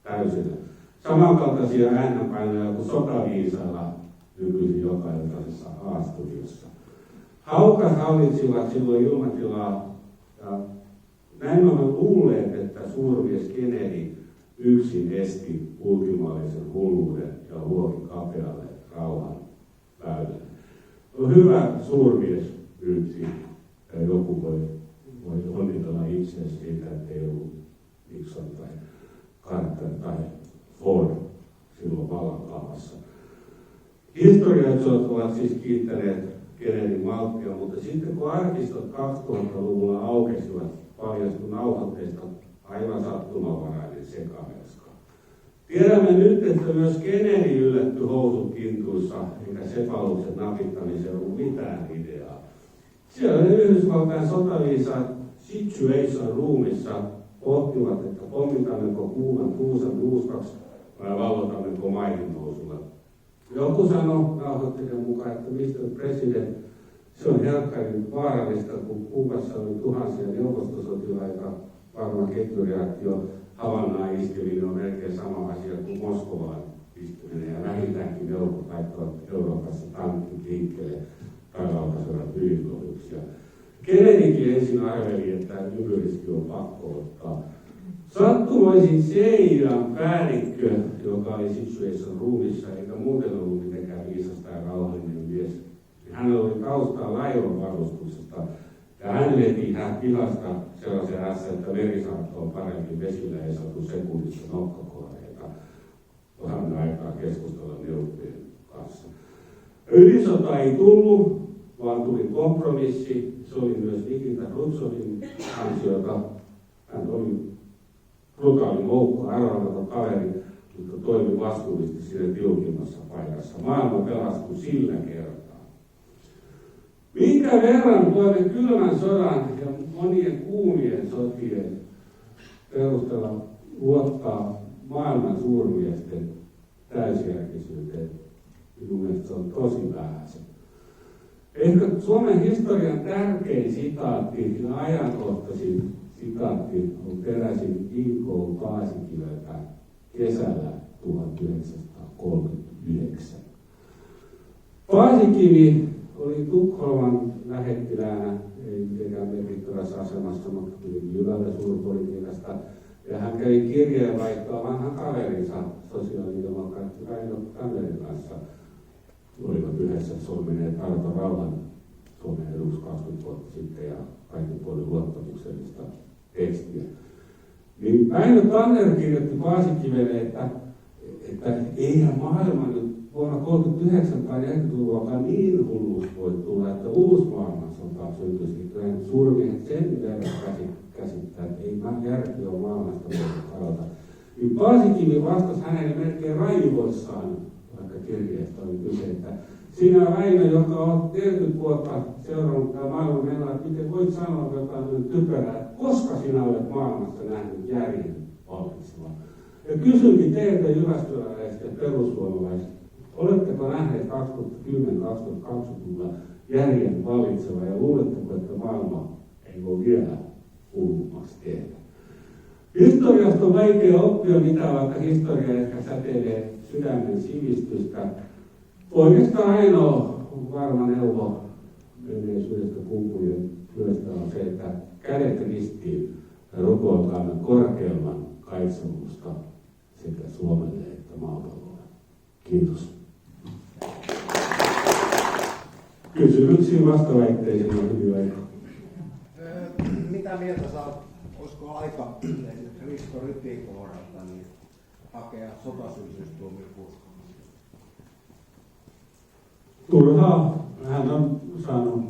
täysillä. Samankaltaisia äänenpainoja kuin sotaviisailla nykyisin jokaisessa A-studiossa. Haukat hallitsivat silloin ilmatilaa ja näin olemme luulleet, että suurmies Kennedy yksin esti ultimaalisen hulluuden ja luoki kapealle rauhan väylän. No hyvä suurmies yksin, ja joku voi onnitella itseä siitä, että ei ollut Nixon tai Carter tai Ford silloin vallankaavassa. Historioitsijat ovat siis kiittäneet Kennedyn malttia, mutta sitten kun arkistot 2000-luvulla aukesivat, paljastui nauhoitteista aivan sattumanvarainen sekamelska. Tiedämme nyt, että myös Kennedy yllättyi housut kintuissa, eikä sepaluksen napittamiseen ollut mitään ideaa. Siellä Yhdysvaltain sotaviisaat Situation Roomissa pohtivat, että pommitammeko Kuuban Tuusan nuuskaksi vai vallotammeko maihin nousulla. Joku sanoi nauhoitteiden mukaan, että Mr. President, se on helkkarin vaarallista, kun Kuubassa oli tuhansia neuvostosotilaita, varmaan ketjureaktio Havannaan iskeminen on melkein sama asia kuin Moskovaan iskeminen, ja vähintäänkin joukot laittavat Euroopassa tankit liikkeelle tai laukaisivat ydinohjuksia. Kennedykin ensin arveli, että nykyriski on pakko ottaa. Sattumoisin CIA:n päällikkö, joka oli Situation Roomissa, eikä muuten ollut mitenkään viisas tai rauhallinen mies. Hän oli taustaa laivan varustuksesta, ja hän veti pihasta sellaisen asian, että merisaatto on parempi, vesillä ei saatu sekunnissa nokkakoreita. Vähän aikaa keskustella neuvottajien kanssa. Ydinsota ei tullut, vaan tuli kompromissi. Se oli myös Nikita Hrutšovin ansiota. Hän oli brutaali moukko, arvaamaton kaveri, mutta toimi vastuullisesti siinä tiukimmassa paikassa. Maailma pelastui sillä kertaa. Minkä verran voimme kylmän sodan ja monien kuumien sotien perusteella luottaa maailman suurmiesten täysjärkisyyteen? Minun mielestä se on tosi vähäisen. Ehkä Suomen historian tärkein sitaatti ja ajankohtaisin sitaatti on peräisin I.K. Paasikiveltä kesällä 1939. Paasikivi oli Tukholman lähettiläänä, ei mitenkään merkittävässä asemassa, mutta kuitenkin hyvällä suurpolitiikasta. Ja hän kävi kirjeenvaihtoa vanhan kaverinsa, sosiaalidemokraatti Raino Tannerin kanssa. Olivat yhdessä solmineet Arto Rauhan Suomen eduksi 20 vuotta sitten ja kaikki puolin luottamuksellista tekstiä. Niin Raino Tanner kirjoitti Paasikivelle, että eihän maailma nyt vuonna 1939 tai 40-luvulla niin hulluus voi tulla, että uusi maailmansota syntyisi. Kyllähän suurmiehet sen verran käsittää, että ei järki ole maailmasta voida kadota. Niin Paasikivi vastasi hänelle melkein raivoissaan, vaikka kirjeestä oli kyse, että sinä Väinö, joka on 40 vuotta seurannut tämä maailman menoa, että miten voit sanoa jotain typerää, koska sinä olet maailmassa nähnyt järjen vallitsevan. Ja kysynkin teiltä jyväskyläläiset ja perussuomalaiset, oletteko nähneet 2010-2020-luvulla järjen vallitseva ja luuletteko, että maailma ei voi vielä hullummaksi tehdä? Historiasta on vaikea oppia mitään, vaikka historia ehkä säteilee sydämen sivistystä. Oikeastaan ainoa varma neuvo menneisyydestä kumpujen työstä on se, että kädet ristiin ja rukoiltaan korkeamman kaitsemusta sekä Suomelle että maapallolle. Kiitos. Kysymyksiin vastaväitteisiin on hyvin aikaa. Mitä mieltä sä oot? Olisiko aika Risto Rytin kohdalta niin hakea sotasyyllistyystuomion purkamista? Turhaa. Hän on saanut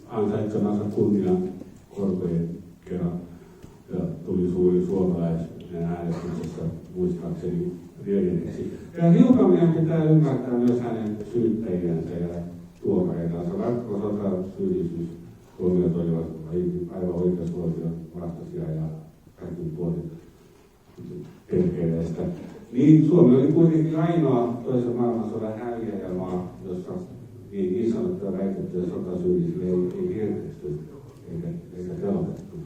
ansaitsemansa kunnian korkojen kerran ja tuli suuri suomalainen äänestyksessä muistaakseni viidenneksi. Ja hiukan meidän pitää ymmärtää myös hänen syyttäjiänsä ja tuomareitansa. Vaikka sotasyyllisyystuomiot olivat aivan oikeusvaltion vastaisia ja kaikin puolin perkeleistä. Niin Suomi oli kuitenkin ainoa toisen maailmansodan häviäjämaa, jossa niin sanottuja väitettyjä sotasyyllisille ei hirveästi eikä telotettu.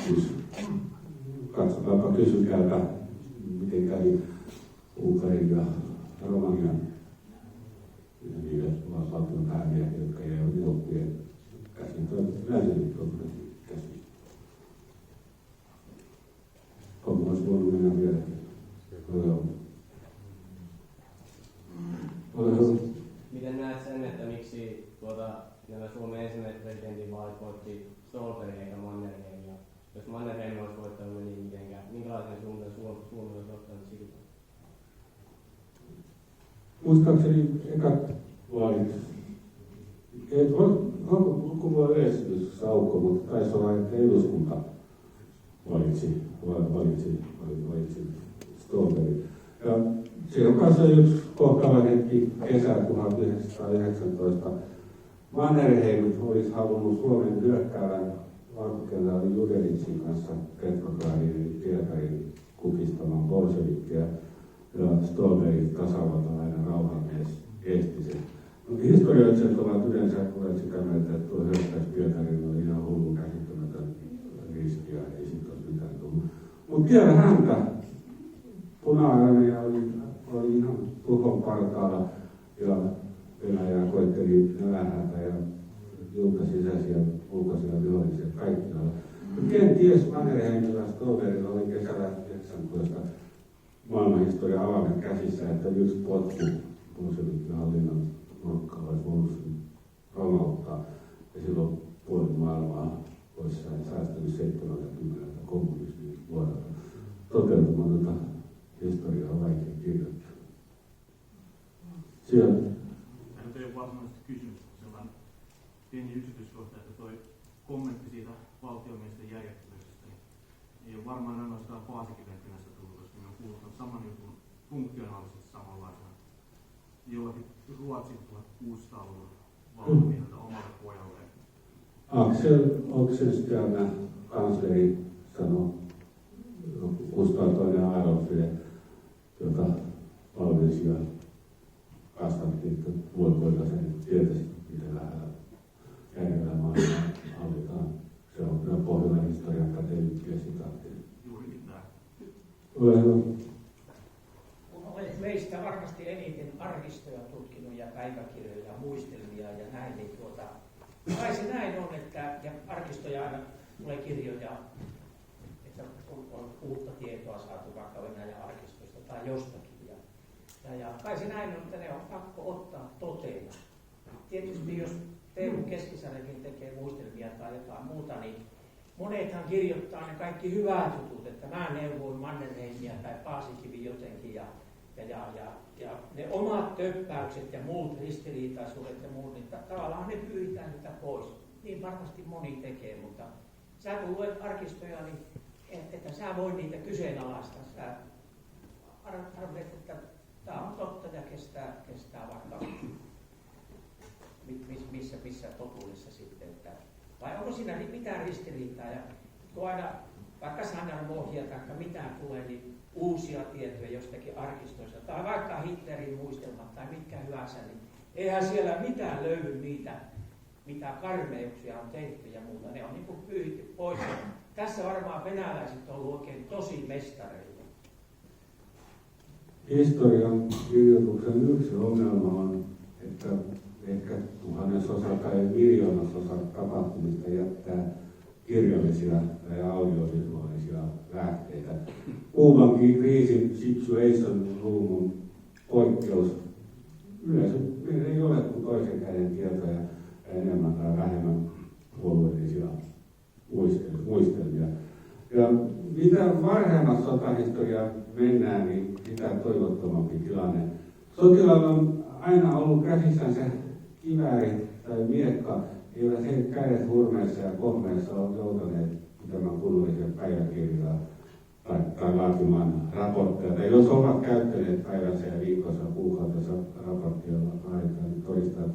Siis katsotaanpa, kysykääpä, miten kävi Unkarin ja Romanian ja niille valtion päämiehiä, jotka jäivät joukkueen käsiin tai länsiliittoutuneet käsiin. Homma olisi voinut mennä vieläkin. Miten näet sen, että miksi nämä Suomen ensimmäiset presidentinvaalit voitti Ståhlberg eikä Mannerheim? Ja jos Mannerheim olisi voittanut, niin minkälaisen suunnan Suomi olisi ottanut siitä? Muistaakseni ekat vaalit, onko lukuva yleisessä aukko, mutta taisi olla, että eduskunta valitsi Ståhlbergin. Ja se on kanssa yksi kohtalainen hetki kesä 1919. Mannerheim olisi halunnut Suomen hyökkäävän valkokenraali Judelitsin kanssa Petrogradin eli Pietarin kukistamaan bolshevikkeja. Ja Ståhlbergin tasavaltalainen rauhanmies esti sen. Historioitsijat ovat yleensä olleet sitä mieltä, että tuo hyökkäys Pietarin oli ihan hullu käsittämätön riski ja ei siitä olisi mitään tullut. Mutta tiedä häntä. Puna-armeija oli ihan tuhon partaalla ja Venäjä koetteli nälänhätä ja julta sisäisiä ulkoisia vihollisia kaikkialla. Kenties Mannerheimilla Ståhlbergilla oli kesällä 19 maailmanhistorian avaimet käsissä, että yksi potku bolshevikkihallinnon nurkkaa olisi voinut romauttaa ja silloin puolet maailmaa olisi säästänyt 70 kommunismin vuodelta. Toteutumatonta historiaa on vaikea kirjoittaa. Siellä. Tämä ei ole varsinaisesti kysymys, sellainen pieni yksityiskohta, että tuo kommentti siitä valtiomiesten järjettömyydestä niin ei ole varmaan ainoastaan Paasikiven tullut, koska me on kuullut saman jutun funktionaalisesti samanlaisena jollakin Ruotsin 1600-luvun valmiilta omalle pojalleen. Axel Oxenstierna, kansleri, sanoi Gustav II Adolfille, jota valmiisi ja kasvatti, että vuoropoika sen tietäisi, miten lähellä järjellä maailmaa hallitaan. Se on kyllä Pohjolan historian pätevyyttiä sitaattia. Juurikin tämä. Ole hyvä. Kun olet meistä varmasti eniten arkistoja tutkinut ja päiväkirjoja ja muistelmia ja näin, niin kai se näin on, että ja arkistoja aina tulee kirjoja, että on uutta tietoa saatu vaikka Venäjän arkistosta tai jostakin. Ja kai se näin on, että ne on pakko ottaa toteena. Tietysti jos Teemu Keskisarjakin tekee muistelmia tai jotain muuta, niin monethan kirjoittaa ne kaikki hyvät jutut, että mä neuvoin Mannerheimia tai Paasikivi jotenkin ja ne omat töppäykset ja muut ristiriitaisuudet ja muut, niin tavallaan ne pyyhitään sitä pois. Niin varmasti moni tekee, mutta sä kun luet arkistoja, niin että sä voi niitä kyseenalaistaa. Sä arvelet, että tämä on totta ja kestää vaikka missä totuudessa sitten. Että, vai onko siinä mitään ristiriitaa? Ja kun aina vaikka sananmohia tai mitään tulee, niin uusia tietoja jostakin arkistoista, tai vaikka Hitlerin muistelmat tai mitkä hyvänsä, niin eihän siellä mitään löydy niitä, mitä karmeuksia on tehty ja muuta. Ne on niin kuin pyyhitty pois. tässä varmaan venäläiset on ollut oikein tosi mestareita. Historian kirjoituksen yksi ongelma on, että ehkä tuhannesosa tai miljoonasosa tapahtumista jättää kirjallisia tai audiovisuaalisia lähteitä. Kuuban kriisin situation room on poikkeus. Yleensä ei ole kuin toisen käden tietoja enemmän tai vähemmän puolueellisia muistelmia. Ja mitä varhemmas sotahistoriaan mennään, niin sitä toivottomampi tilanne. Sotilaalla on aina ollut käsissään se kivääri tai miekka, eivät he kädet hurmeissa ja kohmeissa ole joutuneet pitämään kunnollisia päiväkirjaa tai laatimaan raportteja. Tai jos ovat käyttäneet päivässä ja viikossa ja kuukaudessa raporttia aikaa, niin todistajat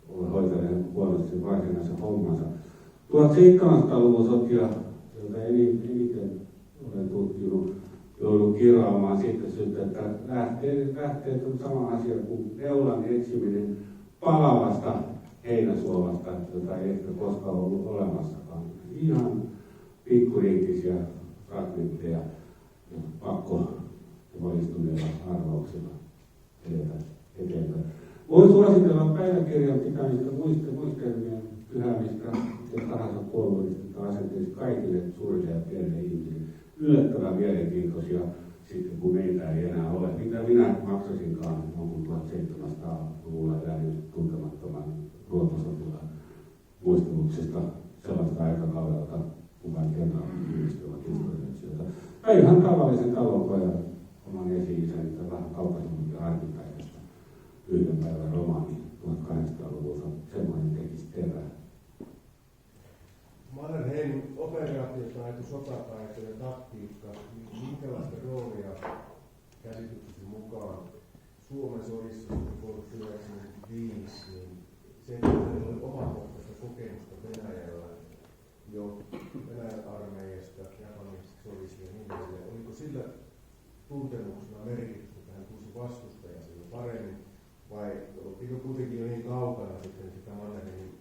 ovat hoitaneet huonosti varsinaisen hommansa. 1700-luvun sotia, joita eniten olen tutkinut, joudun kirjaamaan siitä syystä, että lähteet on sama asia kuin neulan etsiminen palavasta heinäsuolasta, jota ei ehkä koskaan ollut olemassakaan. Ihan pikkuriikkisiä fragmentteja ja pakko valistuneilla arvauksilla edetä eteenpäin. Voin suositella päiväkirjan pitämistä muistelmien pyhäämistä ja tahansa puolueellista asenteista kaikille suurille ja pienille ihmisille. Yllättävän mielenkiintoisia sitten, kun meitä ei enää ole. Mitä minä maksasinkaan jonkun 1700-luvulla elänyt tuntemattoman ruokasotilaan muisteluksesta sellaista aikakaudelta, kun vain kerran yhdistyvät historiallisia. Tai ihan tavallisen talonpojan oman esi-isäni tai vähän kaupallisemmin arkipäivästä yhden päivän romaani 1800-luvulta. Semmoinen tekisi terää. Mannerheimin operaatiosta aito sotataito ja taktiikka, niin minkälaista roolia käsityksesi mukaan Suomen sodissa 1995, niin sen oli omakohtaista kokemusta Venäjällä jo Venäjän armeijasta, Japanin sodista ja niin edelleen. Oliko sillä tuntemuksena merkitystä, että hän tunsi vastustaja sillä paremmin, vai oltiinko kuitenkin jo niin kaukana sitten sitä Mannerheimin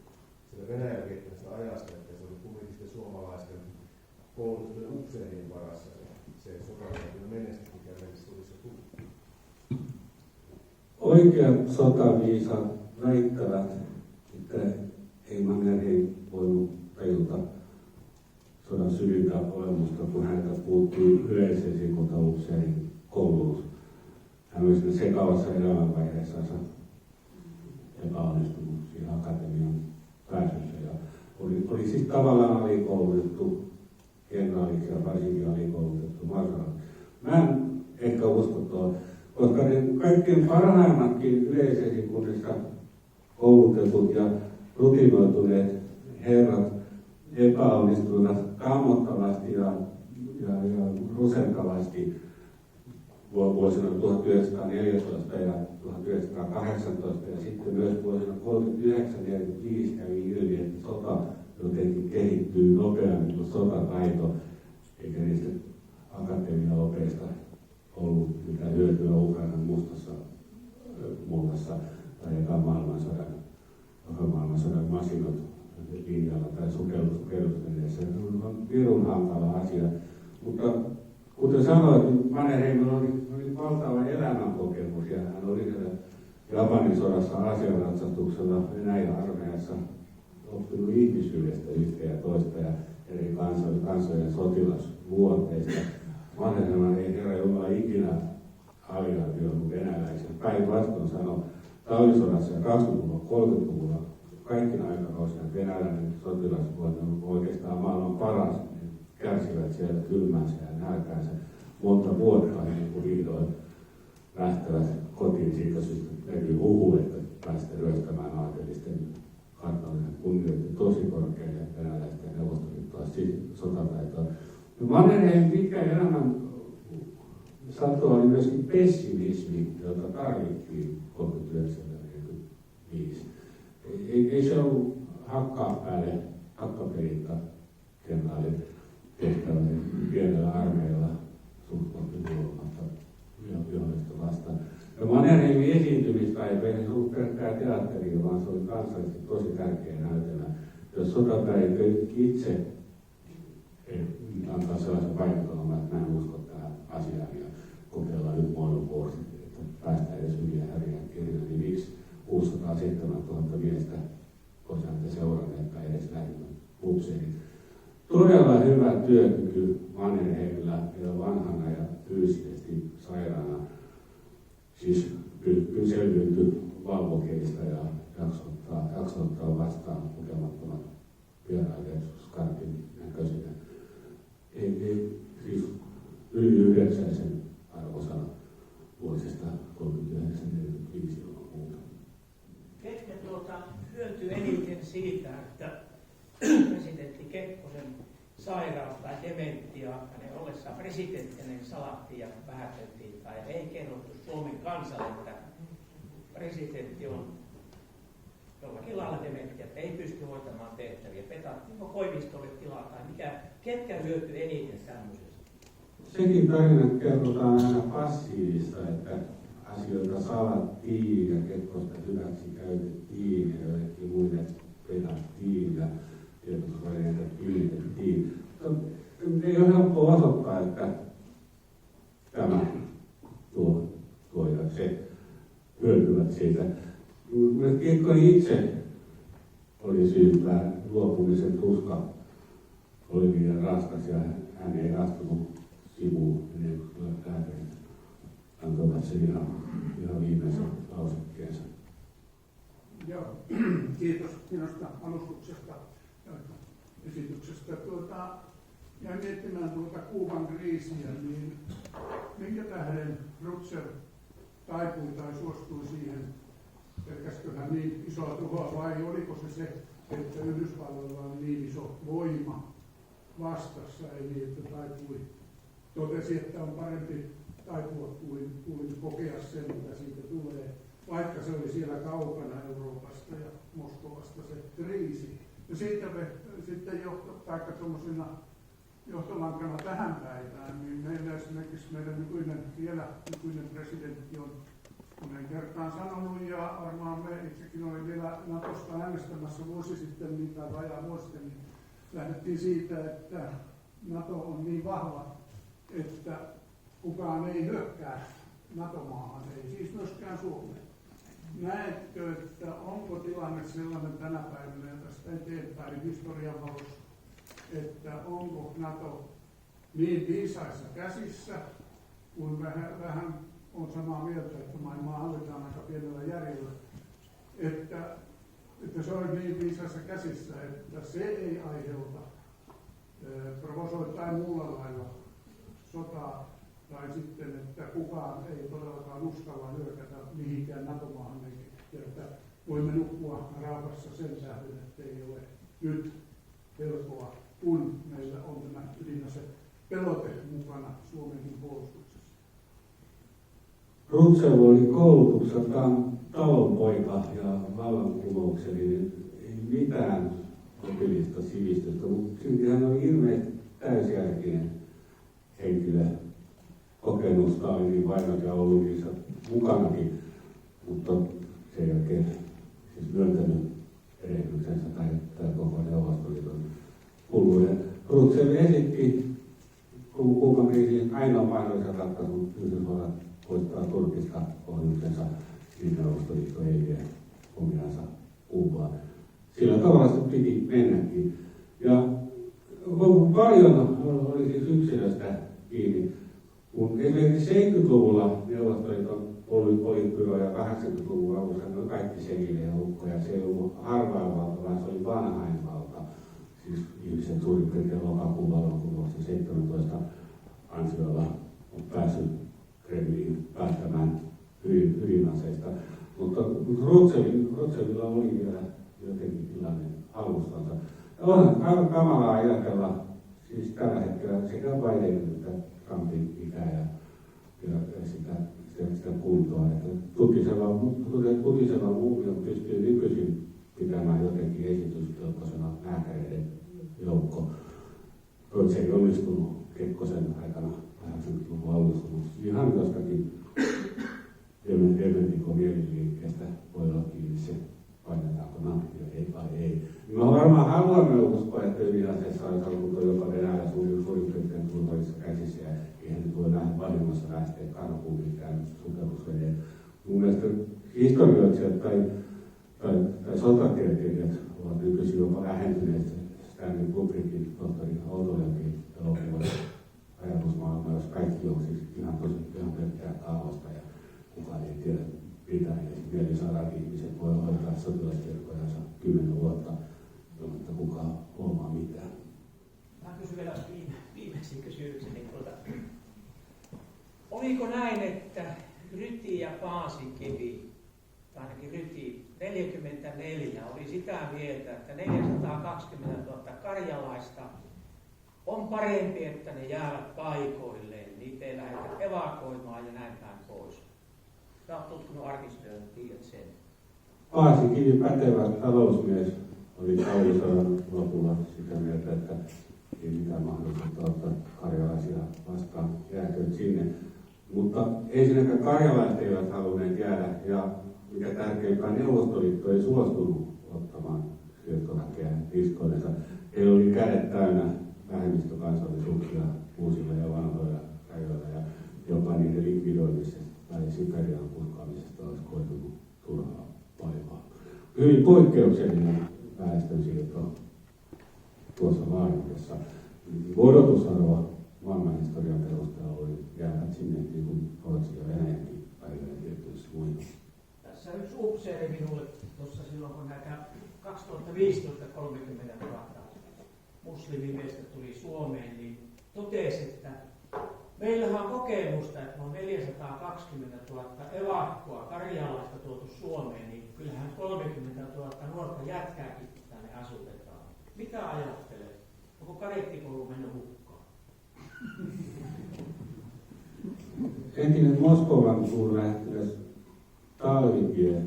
sillä Venäjällä viettämästä ajasta, että se oli kuitenkin sitten suomalaisten koulutusten upseerien varassa se sotaväytynä menestystä, mikä meille sodissa tuli. Oikeat sotaviisaat väittävät, että ei Mannerheim voinut tajuta sodan syvintä olemusta, kun häneltä puuttui yleisesikuntaupseerin koulutus. Hän oli siinä sekavassa elämänvaiheessa epäonnistunut siinä akatemian pääsyssä. Ja oli siis tavallaan alikoulutettu kenraaliksi ja varsinkin alikoulutettu marsaliksi. Mä en ehkä usko tuolla, koska ne kaikkein parhaimmatkin yleisesikunnissa koulutetut ja rutinoituneet herrat epäonnistuivat kammottavasti ja rusenkavasti vuosina 1914 ja 1918 ja sitten myös vuosina 1939-1945 kävi ilmi, että sota jotenkin kehittyy nopeammin kuin sotataito, eikä niistä akatemiaopeista ollut mitään hyötyä Ukrainan mustassa multassa tai ekan maailmansodan masinot linjalla tai sukellusveneessä. Se on pirun hankala asia, mutta kuten sanoit, niin Mannerheimilla oli valtava elämänkokemus ja hän oli siellä Japanin sodassa asianratsastuksella Venäjän armeijassa oppinut ihmisyydestä yhtä ja toista ja eri kansojen sotilasluonteista. Mannerheim ei herra Jumala ikinä aliarvioinut venäläisen. Päinvastoin sanoi talvisodassa ja 20-luvulla, 30-luvulla kaikkina aikakausina venäläinen sotilasluonne on oikeastaan maailman paras. Kärsivät siellä kylmänsä ja nälkäänsä monta vuotta ennen kuin vihdoin lähtevät kotiin. Siitä syystä näkyy huhu, että päästä ryöstämään aatelisten kansallinen kunnioitettu tosi korkealle venäläisten neuvostoliittoa sotataitoa. Mannerheim pitkä elämän sato oli myöskin pessimismi, jota tarvittiin 1945. Ei se ollut hakkaa päälle, hakkapelitta kenraalin tehtävän pienellä armeijalla suhtautumatta vihollista vastaan. Ja Mannerheimin esiintymistaipe ei ollut pelkkää teatteria, vaan se oli kansallisesti tosi tärkeä näytelmä. Jos sotapäällikkö itse antaa sellaisen vaikutelman, että mä en usko tähän asiaan ja kokeillaan nyt monovuosi, että päästään edes yli ja häviää kirjaa, niin miksi 607 000 miestä olisivat seuranneet tai edes lähimmän upseerit. Todella hyvä työkyky Mannerheimilla ja vanhana ja fyysisesti sairaana. Siis selviytyi valvokeista ja jaksottaa vastaan lukemattomat vierailijat skarpin näköisinä. Ei siis yli 9 arvosana vuosista 39-45 ilman muuta. Ketkä hyötyy eniten siitä, että presidentti Kekkosen sairaus tai dementia hänen ollessaan presidenttinä salattiin ja vähäteltiin tai ei kerrottu Suomen kansalle, että presidentti on jollakin lailla dementia, että ei pysty hoitamaan tehtäviä. Petattiinko Koivistolle tilaa tai ketkä hyötyy eniten tämmöisestä? Sekin tarina kerrotaan aina passiivista, että asioita salattiin ja Kekkosta hyväksi käytettiin ja joillekin muille pedattiin ja tiedotusvälineitä ylitettiin. Ei ole helppoa osoittaa, että tämä, tuo ja se hyötyvät siitä. Kekkonen itse oli syypää, luopumisen tuska oli liian raskas ja hän ei astunut sivuun ennen kuin lääkärit antoivat sen ihan viimeisen lausekkeensa. Joo, kiitos minusta alustuksesta ja esityksestä. Jäin miettimään Kuuban kriisiä, niin minkä tähden Rutger taipui tai suostui siihen, pelkästö hän niin isoa tuhoa vai oliko se, että Yhdysvalloilla on niin iso voima vastassa, eli että taipui, totesi, että on parempi taipua kuin kokea sen, mitä siitä tulee, vaikka se oli siellä kaukana Euroopasta ja Moskovasta se kriisi. Ja siitä me sitten johtolankana tähän päivään, niin meillä esimerkiksi meidän nykyinen presidentti on monen kertaan sanonut, ja varmaan me itsekin olin vielä Natosta äänestämässä vuosi sitten, niin tai vajaa vuosi sitten, niin lähdettiin siitä, että Nato on niin vahva, että kukaan ei hyökkää NATO-maahan, ei siis myöskään Suomeen. Näetkö, että onko tilanne sellainen tänä päivänä ja tästä eteenpäin historian valossa, että onko NATO niin viisaissa käsissä, kun vähän on samaa mieltä, että maailmaa hallitaan aika pienellä järjellä, että se on niin viisaissa käsissä, että se ei aiheuta provosoi tai muulla lailla sotaa, tai sitten, että kukaan ei todellakaan uskalla hyökätä mihinkään NATO-maahan, ja että voimme nukkua rauhassa sen tähden, että ei ole nyt pelkoa, kun meillä on tämä ydinase pelote mukana Suomenkin puolustuksessa. Rutger oli koulutukseltaan talonpoika ja vallankumouksellinen, ei mitään opillista sivistystä, mutta silti hän oli hirveän täysjärkinen henkilö. Kokemusta oli niin vainot ja ollut niissä mukanakin, mutta sen jälkeen siis myöntänyt erehdyksensä tai koko Neuvostoliiton kulujen. Rutger esitti Kuuban kriisin ainoa mahdollisen ratkaisun Yhdysvallat poistaa Turkista ohjuksensa, niin Neuvostoliitto ei vie omiansa Kuubaan. Sillä tavalla se piti mennäkin. Ja paljon oli siis yksilöstä kiinni. Kun esimerkiksi 70-luvulla Neuvostoliiton politbyro ja 80-luvun alussa ne oli kaikki senileukkoja. Se ei ollut harvaa valta, vaan se oli vanhain valta. Siis ihmiset suurin piirtein lokakuun vallankumouksessa 17 ansiolla on päässyt Kremliin päättämään ydinaseista. Mutta Rutgerilla oli vielä jotenkin tilanne hallustansa. On aivan kamalaa ajatella, siis tällä hetkellä sekä Bidenin että Trumpin ikää ja sitä kuntoa. Että tutisella muumio pystyy nykyisin pitämään jotenkin esityskelpoisena lääkäreiden joukko. Se ei onnistunut Kekkosen aikana 80-luvun alussa, mutta ihan jostakin Ementikon mieliliikkeestä voi olla kiinni se, painetaanko nappia, ei vai ei. Me varmaan haluamme uskoa, että ydinaseessa olisi ollut jopa Venäjä suurin piirtein käsissä ja eihän nyt voi nähdä vahingossa lähteä karkuun mitkään sukellusveneen. Mun mielestä historioitsijat tai sotatieteilijät ovat nykyisin jopa vähentyneet Stanley Kubrickin, tohtori Autoliakin elokuvan ajatusmaailma, jos kaikki on siis ihan pelkkää kaavasta ja kukaan ei tiedä mitään. Ja 400 ihmiset voi hoitaa sotilasvirkojansa 10 vuotta, jotta kukaan huomaa mitään. Mä kysyn vielä viimeisen kysymyksen. Oliko näin, että Ryti ja Paasikivi, tai ainakin Ryti 44, oli sitä mieltä, että 420 000 karjalaista on parempi, että ne jäävät paikoilleen, niitä ei lähdetä evakuoimaan ja näin päin pois? Sä oot tutkinut arkistoja, niin tiedät sen. Paasikivi, pätevä talousmies, oli talvisodan lopulla sitä mieltä, että ei mitään mahdollisuutta ottaa karjalaisia vastaan, jääkööt sinne. Mutta ensinnäkään karjalaiset eivät halunneet jäädä, ja mikä tärkeimpää, Neuvostoliitto ei suostunut ottamaan siirtoväkeä niskoillensa. Heillä oli kädet täynnä vähemmistökansallisuuksia uusilla ja vanhoilla rajoilla, ja jopa niiden likvidoimisesta tai Siperian purkaamisesta olisi koitunut turhaa vaivaa. Hyvin poikkeuksellinen väestönsiirto tuossa laajuudessa. Odotusarvo maailmanhistorian perusteella oli jäävät sinne niin kuin Ruotsin ja Venäjänkin päivänä tietyissä muissa. Tässä yksi upseeri minulle tuossa silloin, kun näitä 2015 30 000 muslimimiestä tuli Suomeen, niin totesi, että meillähän on kokemusta, että on 420 000 evakkua karjalaista tuotu Suomeen, niin kyllähän 30 000 nuorta jätkääkin tänne asutetaan. Mitä ajattelet? Onko kadettikoulu mennyt hukkaan? Entinen Moskovan suurlähettiläs Talvitie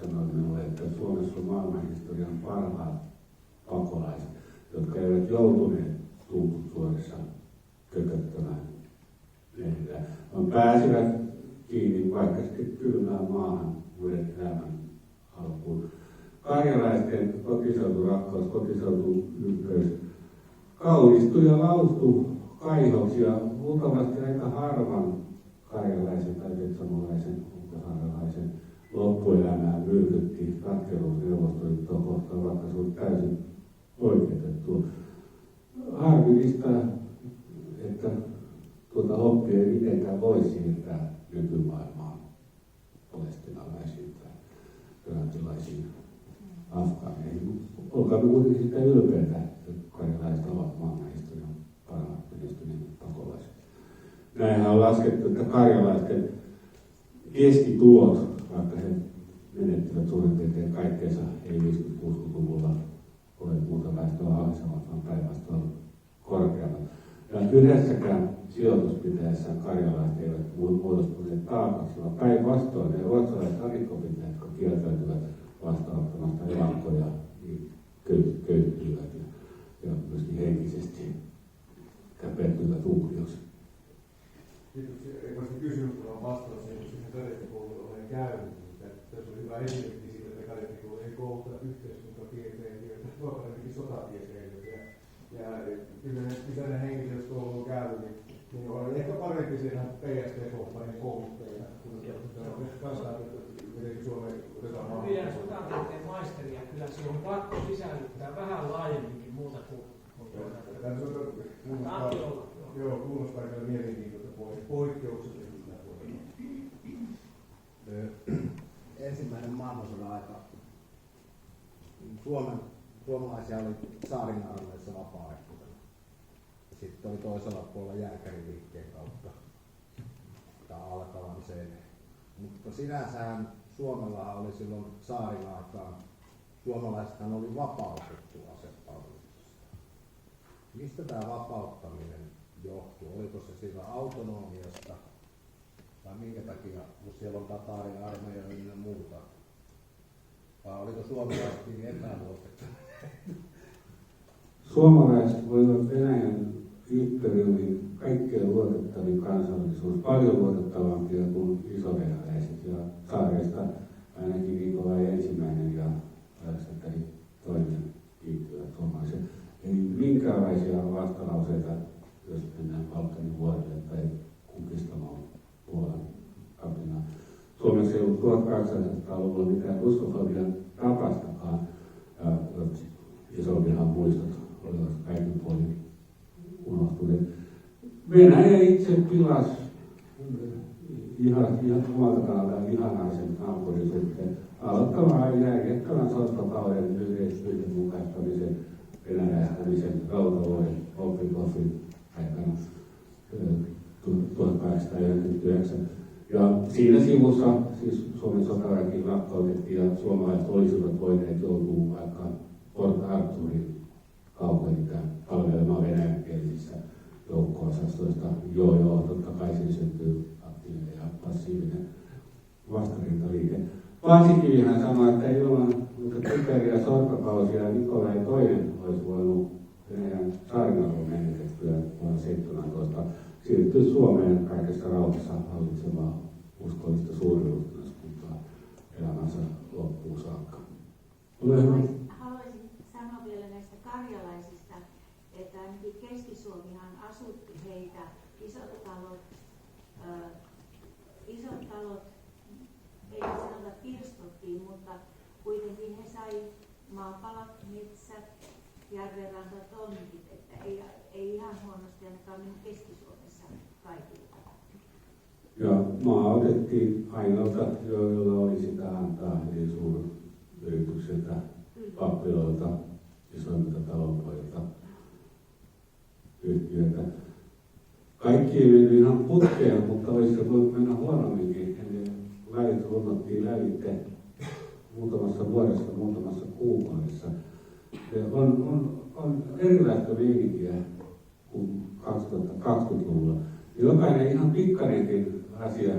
sanoi minulle, että Suomessa on maailmanhistorian parhaat pakolaiset, jotka eivät joutuneet tumput suorissa kököttämään lehdillä, vaan pääsivät kiinni vaikka sitten kylmään maahan uuden elämän alkuun. Karjalaisten kotiseuturakkaus, kotiseutuympäys kaunistui ja laustui kaihoksi ja luultavasti aika harvan karjalaisen tai petsamolaisen, ulkosaaralaisen loppuelämää myrkytti katkeruus Neuvostoliittoa kohtaan, vaikka se oli täysin oikeutettu. Harmillista, että tuota oppia ei mitenkään voi siirtää nykymaailmaan palestiinalaisiin tai irakilaisiin afgaaneihin. Olkaamme kuitenkin sitä ylpeitä, että karjalaiset ovat maailmanhistorian parhaat menestyneet pakolaiset. Näinhän on laskettu, että karjalaisten keskitulot, vaikka he menettivät suurin piirtein kaikkeensa, ei 50-60-luvulla ole muuta väestöä alhaisemmat, vaan päinvastoin korkeammat. Ja yhdessäkään sijoituspiteessä karjalaiset eivät muodostuneet taakaksi, vaan päinvastoin ne ruotsalaiset arikkopiteet, jotka kieltäytyvät vastaanottamasta evakkoja, niin köyhtyivät ja myöskin henkisesti käpertyivät uhrioksi. Kiitoksia. Erikoisesti kysymys on vastaus, niin siihen kadettikouluun olen käynyt. Tässä on hyvä esimerkki siitä, että kadettikoulu ei kouluta yhteiskuntatieteilijöitä, vaan ainakin sotatieteilijöitä. Ja kyllä ne henkilöskoulu on käynyt, niin olen ehkä parempi siinä PST-kohtainen kouluttajana, kun kansaa, miten Suomeen otetaan maailmaa. Vielä sotatieteen maisteria, kyllä se on pakko sisällyttää vähän laajemminkin muuta kuin Joo, kuulostaa kyllä mielenkiintoista poikkeuksellisesti. Ensimmäinen maailmansodan aika suomalaisia oli Saarin armeijassa vapaaehtoisena. Sitten oli toisella puolella jääkäriliikkeen kautta alkavan sen. Mutta sinänsähän Suomella oli silloin Saarin aikaan, suomalaisethan oli vapautettu asepalveluksesta. Mistä tämä vapauttaminen johtui? Oliko se siitä autonomiasta vai minkä takia, kun siellä on Tataarin armeija ja muuta? Vai oliko suomalaiset niin epäluotettavia? Suomalaiset voivat Venäjän imperiumin kaikkein luotettavin kansallisuus, paljon luotettavampia kuin isovenäläiset ja saareista ainakin Nikolai I ja Aleksanteri II liittyvät suomalaiset. Ei minkäänlaisia vastalauseita, jos mennään Balkanin vuoteen. Suomessa ei ollut 1800-luvulla mitään ruskofobian tapastakaan. Iso-Vihan muistot olivat kaikin puolin unohtuneet. Venäjä itse pilasi ihan omalta kannaltaan ihanaisen naapurin suhteen aloittamaan järjettävän sotkakauden yhdenmukaistamisen venäläistämisen rautavuoden Oppikoffin aikana 1899. Ja siinä sivussa siis Suomen sotaväki lakkautettiin ja suomalaiset olisivat voineet joutua vaikka Port Arthurin kaukoitään palvelemaan venäjänkielisissä joukko-osastoista. Joo, totta kai siinä syntyy aktiivinen ja passiivinen vastarintaliike. Paasikivihän sanoi, että ilman typeriä sortokausia Nikolai II olisi voinut Venäjän saarnalon menetettyä vuonna 17 siirtyä Suomeen kaikessa rauhassa hallitsemaan uskollista suurruhtinaskuntaa elämänsä loppuun saakka. Haluaisin sanoa vielä näistä karjalaisista, että ainakin Keski-Suomihan asutti heitä, isot talot, ei sanota pirstottiin, mutta kuitenkin he sai maapalat, metsät, järvenranta, tontit, että ei ihan huonosti ainakaan Keski-Suomessa kaikilta. Ja maa otettiin ainoalta, joilla oli sitä antaa, eli suuryrityksiltä, pappiloilta, isoimmilta talonpoilta, yhtiöiltä. Kaikki ei mennyt ihan putkeen, mutta olisi se voinut mennä huonomminkin. Eli välit runnottiin lävitse muutamassa vuodessa, muutamassa kuukaudessa. On erilaista meininkiä kuin 2020-luvulla. Jokainen ihan pikkainenkin asia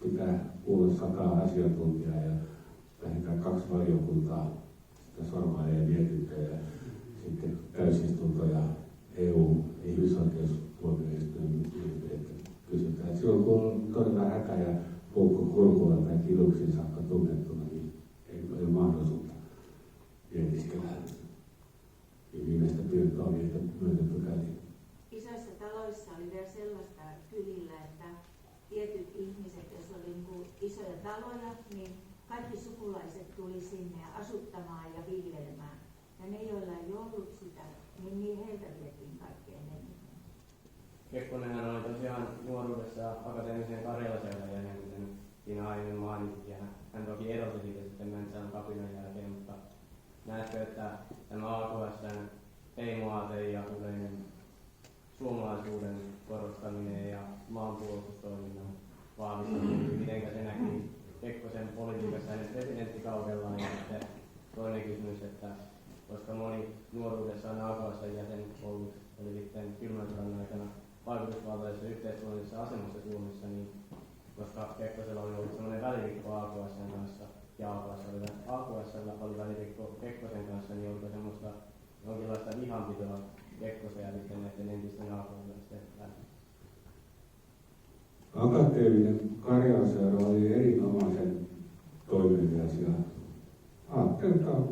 pitää kuulla 100 asiantuntijaa ja vähintään 2 valiokuntaa sitä sormailee mietintöjä ja sitten täysistunto ja EU-ihmisoikeustuomioistuin kysytään. Silloin kun on todella hätä ja puukko kurkulla tai kiduksiin saakka tunnettuna, niin ei ole mahdollisuutta mietiskellä. Viimeistä pyyntöä on niitä myötäpykäliä. Isoissa taloissa oli vielä sellaista kylillä, että tietyt ihmiset, jos oli niin isoja taloja, niin kaikki sukulaiset tuli sinne asuttamaan ja viljelemään. Ja ne, joilla ei ollut sitä, niin heiltä vietiin kaikkein eniten. Kekkonenhan oli tosiaan nuoruudessa akateemisen Karjalaseuran jäsen, kuten siinä aiemmin mainittiin, ja hän toki erosi siitä sitten Mäntsälän kapinan jälkeen, mutta näetkö, että tämä AKS:n heimoaate ja yleinen suomalaisuuden korostaminen ja maanpuolustustoiminnan vahvistaminen, miten se näkyy Kekkosen politiikassa hänen presidenttikaudellaan, ja sitten toinen kysymys, että koska moni nuoruudessaan AKS:n jäsen ollut, oli sitten kylmän sodan aikana vaikutusvaltaisessa yhteiskunnallisessa asemassa Suomessa, niin koska Kekkosella oli ollut sellainen välirikko AKS:n kanssa ja AKS:lla oli välirikko Kekkosen kanssa, niin oliko semmoista jonkinlaista vihanpitoa Kekkosen ja sitten näiden entisten AKS:n välillä? Akateeminen Karjalaseura oli erinomaisen toimelias ja ajatteltaan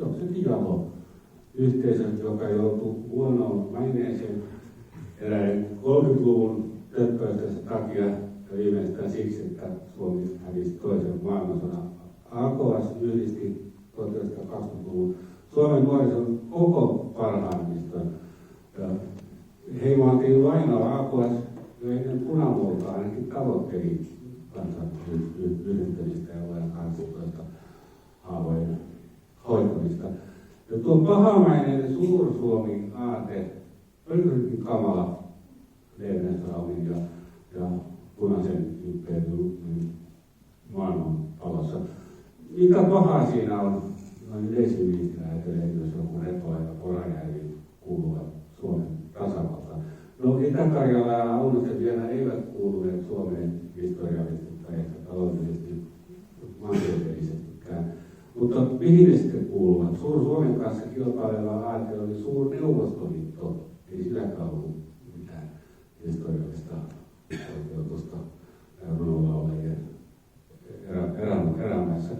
jokseenkin jalo yhteisö, joka joutui huonoon maineeseen eräin 30-luvun töppäystänsä takia ja viimeistään siksi, että Suomi hävisi toisen maailmansodan. AKS yhdisti 1920-luvun Suomen nuorison koko parhaimmiston. Heimoatiin vainoa AKS jo ennen punamultaa ainakin tavoitteli kansan yhdentämistä ja vuoden 18 haavojen hoitamista. Ja tuo pahamainen Suur-Suomi-aate oli hyvin kamala Levenstraumin ja punaisen imperiumin maailmanpalossa. Mitä pahaa siinä on noin yleisyydestä ajatellen, jos joku Repola ja Porajärvi kuuluvat Suomen tasavaltaan? No Itä-Karjala ja Aunosen vielä eivät kuuluneet Suomeen historiallisesti tai ehkä taloudellisesti maantieteellisestikään. Mutta mihin ne sitten kuuluvat? Suur-Suomen kanssa kilpaileva aate oli Suur-Neuvostoliitto. Ei silläkään ollut mitään historiallista oikeutusta runovaltajien erämaissa.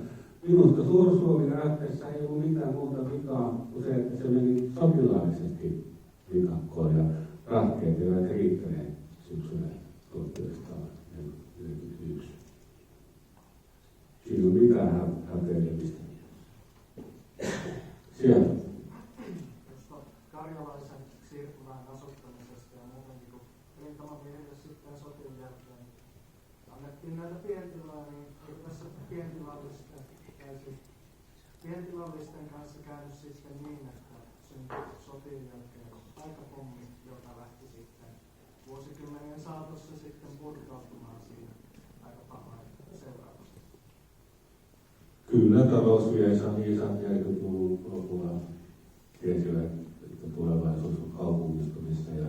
Minusta Suur-Suomen aatteessa ei ollut mitään muuta vikaa kuin se, että se meni sotilaallisesti viikakkoon ja rahkeet eivät riittäneet syksyllä 1941. rakentamista. Siellä. Tuosta karjalaisen siirtyvän asuttamisesta ja muutenkin, kun rintamamiehille sitten sotin jälkeen annettiin näitä pientiloja, niin eikö tässä pientilallisten kanssa käynyt sitten niin, että syntyi sotin jälkeen aikapommi, joka lähti sitten vuosikymmenien saatossa sitten purkautumaan siinä aika pahoin seuraavasti. Kyllä talousviisaat 40-luvun lopulla tiesivät, että tulevaisuus on kaupungistumissa ja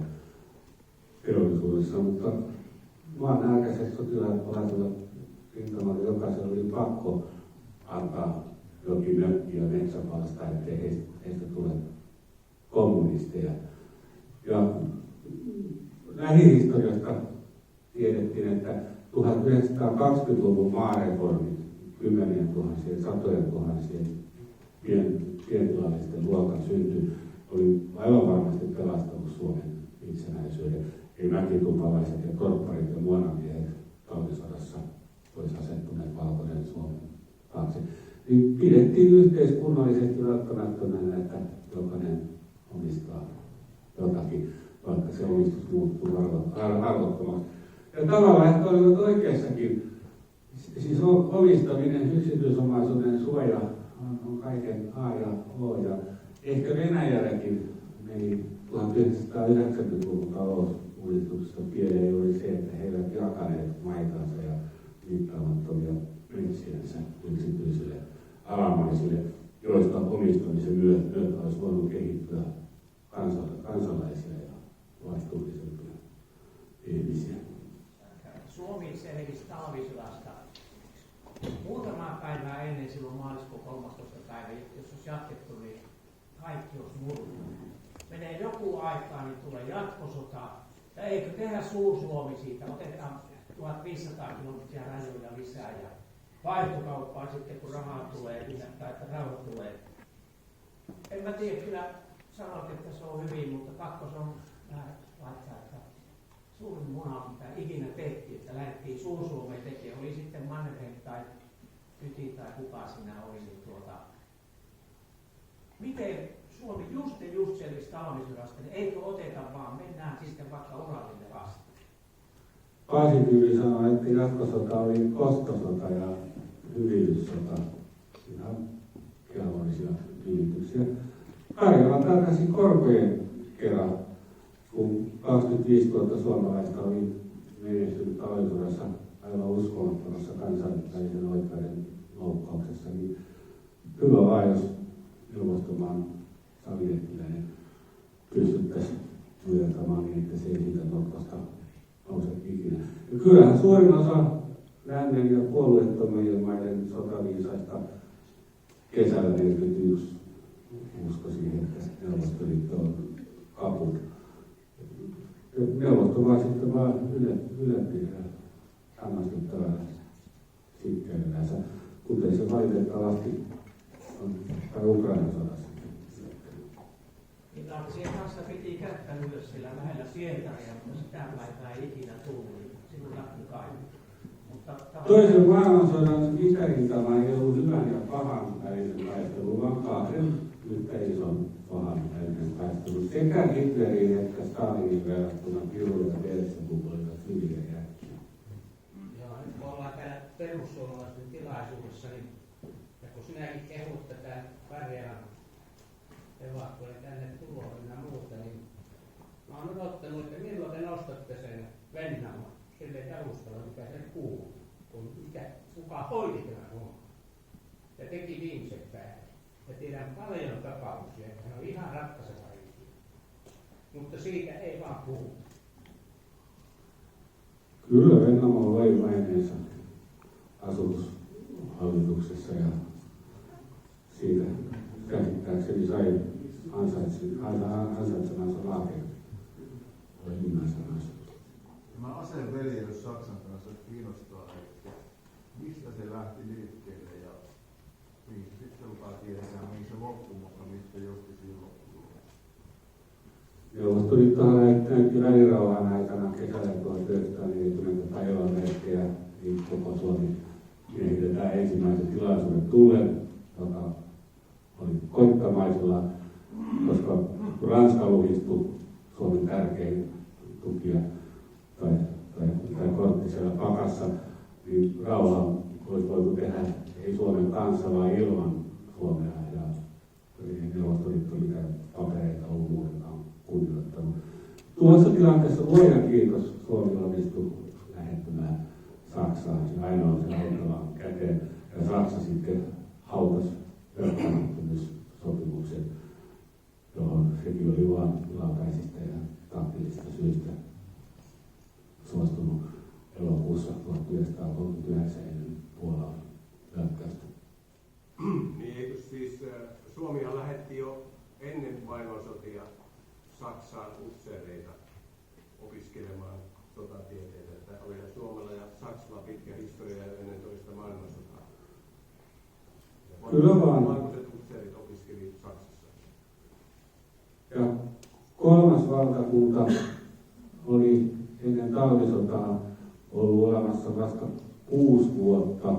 teollisuudessa, mutta maan nälkäiset sotilaat palasivat rintamalle, jokaisella oli pakko antaa jokin mökki ja metsäpalsta, ettei heistä tule kommunisteja. Ja lähihistoriasta tiedettiin, että 1920-luvun maareformit, 10 000, 100 000 pientilallisten luokan synty oli aivan varmasti pelastanut Suomen itsenäisyyden. Ei mäkitupalaiset ja torpparit ja muonamiehet talvisodassa olisi asettuneet valkoisen Suomen taakse. Niin pidettiin yhteiskunnallisesti välttämättömänä, että jokainen omistaa jotakin, vaikka se omistus muuttuu arvottomaksi. Ja tavallaan ehkä olivat oikeassakin. Siis omistaminen, yksityisomaisuuden suoja on kaiken A ja O. Ja ehkä Venäjälläkin meni 1990-luvun talousuudistuksesta pieleen oli se, että he eivät jakaneet maitansa ja mittaamattomia metsiänsä yksityisille alamaisille, joista omistamisen myötä olisi voinut kehittyä kansalaisia ja vastuullisempia ihmisiä. Suomi selvisi talvisodasta muutamaa päivää ennen silloin maaliskuun 13. päivä, jos olisi jatkettu, niin kaikki olisi murtunut. Menee joku aikaa, niin tulee jatkosota. Ja eikö tehdä Suur-Suomi siitä, otetaan 1500 kilometriä rajoja lisää ja vaihtokauppaa sitten, kun rahaa tulee, tai että rauha tulee. En mä tiedä, kyllä sanot, että se on hyvin, mutta pakko se on laittaa, että suurin muna, mitä ikinä tehtiin, että lähdettiin Suur-Suomeen tekemään, oli sitten Mannerheim tai Kyti tai kuka siinä oli, niin miten Suomi just selvisi talvisodasta, niin eikö oteta vaan, mennään sitten vaikka Uralille asti? Paasikyvi sanoi, että jatkosota oli kostosota ja hyvityssota. Ihan kelvollisia nimityksiä. Karjala takaisin korkojen kerran, kun 25 000 suomalaista oli menestynyt talvisodassa aivan uskomattomassa kansainvälisen oikeuden loukkauksessa, niin hyvä vaan, jos neuvostomaan Savilettiläinen pystyttäisiin nujertamaan niin, että se ei siitä notkosta nouse ikinä. Ja kyllähän suurin osa lännen ja puolueettomien maiden sotaviisaista kesällä 1941 usko siihen, että Neuvostoliitto on kaput. Neuvosto sitten vaan yllätti hämmästyttävällä sitkeydellänsä, kuten se valitettavasti on Ukrainan sodassa. Natsien kanssa piti kättä ylös sillä lähellä Pietaria, mutta sitä päivää ei ikinä tullut, silloin lähti kaikki. Toisen maailmansodan itärintama ei ollut hyvän ja pahan välisen taistelun, vaan kahden yhtä ison pahan välisen taistelun. Sekä Hitleriin että Stalinin verrattuna Piru ja Beelzebub olivat hyviä järkiä. Joo, nyt kun ollaan täällä perussuomalaisten tilaisuudessa, niin ja kun sinäkin kehut tätä Karjalan evakkoja tänne tuloa ja muuta, niin mä oon odottanut, että milloin te nostatte sen Vennamon sille alustalla, mikä sen kuuluu, kuka hoiti tämän homman ja teki viimeiset päälle. Ja tiedän paljon tapauksia, että hän on ihan ratkaiseva ihminen, mutta siitä ei vaan puhu. Kyllä Vennamo loi maineensa asutushallituksessa ja siitä käsittääkseni sai ansaitsemansa lahjan. Oli nimensanansa. Tämä aseveljeilys Saksan kanssa kiinnostaa, että mistä se lähti liikkeelle ja niin, sitten lupaa tiedetään, mihin se loppui, mutta mistä johti silloin. Neuvostoliittohan näytti välirauhan aikana kesällä 1940 päivän merkkejä, niin koko Suomi miehitetään tämä ensimmäisen tilaisuuden tullen, joka oli koittamaisella, koska Ranska luhistui Suomen tärkein tukija tai kortti siellä pakassa, niin rauha olisi voitu tehdä ei Suomen kanssa, vaan ilman Suomea. Ja Neuvostoliitto mitään papereita ollut muutenkaan kunnioittanut. Tuossa tilanteessa luojan kiitos Suomi onnistui lähettämään Saksaan ja ainoa se auttavan käteen. Ja Saksa sitten hautasi velkaantumissopimuksen, johon sekin oli vain tilapäisistä ja taktisista syistä suostunut elokuussa 1939 ennen Puolan hyökkäystä. Niin eikö siis Suomi lähetti jo ennen maailmansotia Saksaan upseereita opiskelemaan sotatieteitä, että olihan Suomella ja Saksalla pitkä historia ennen toista maailmansotaa. Kyllä vaan. Valkoiset upseerit opiskeli Saksassa. Ja kolmas valtakunta oli ennen talvisotaa ollut olemassa vasta 6 vuotta.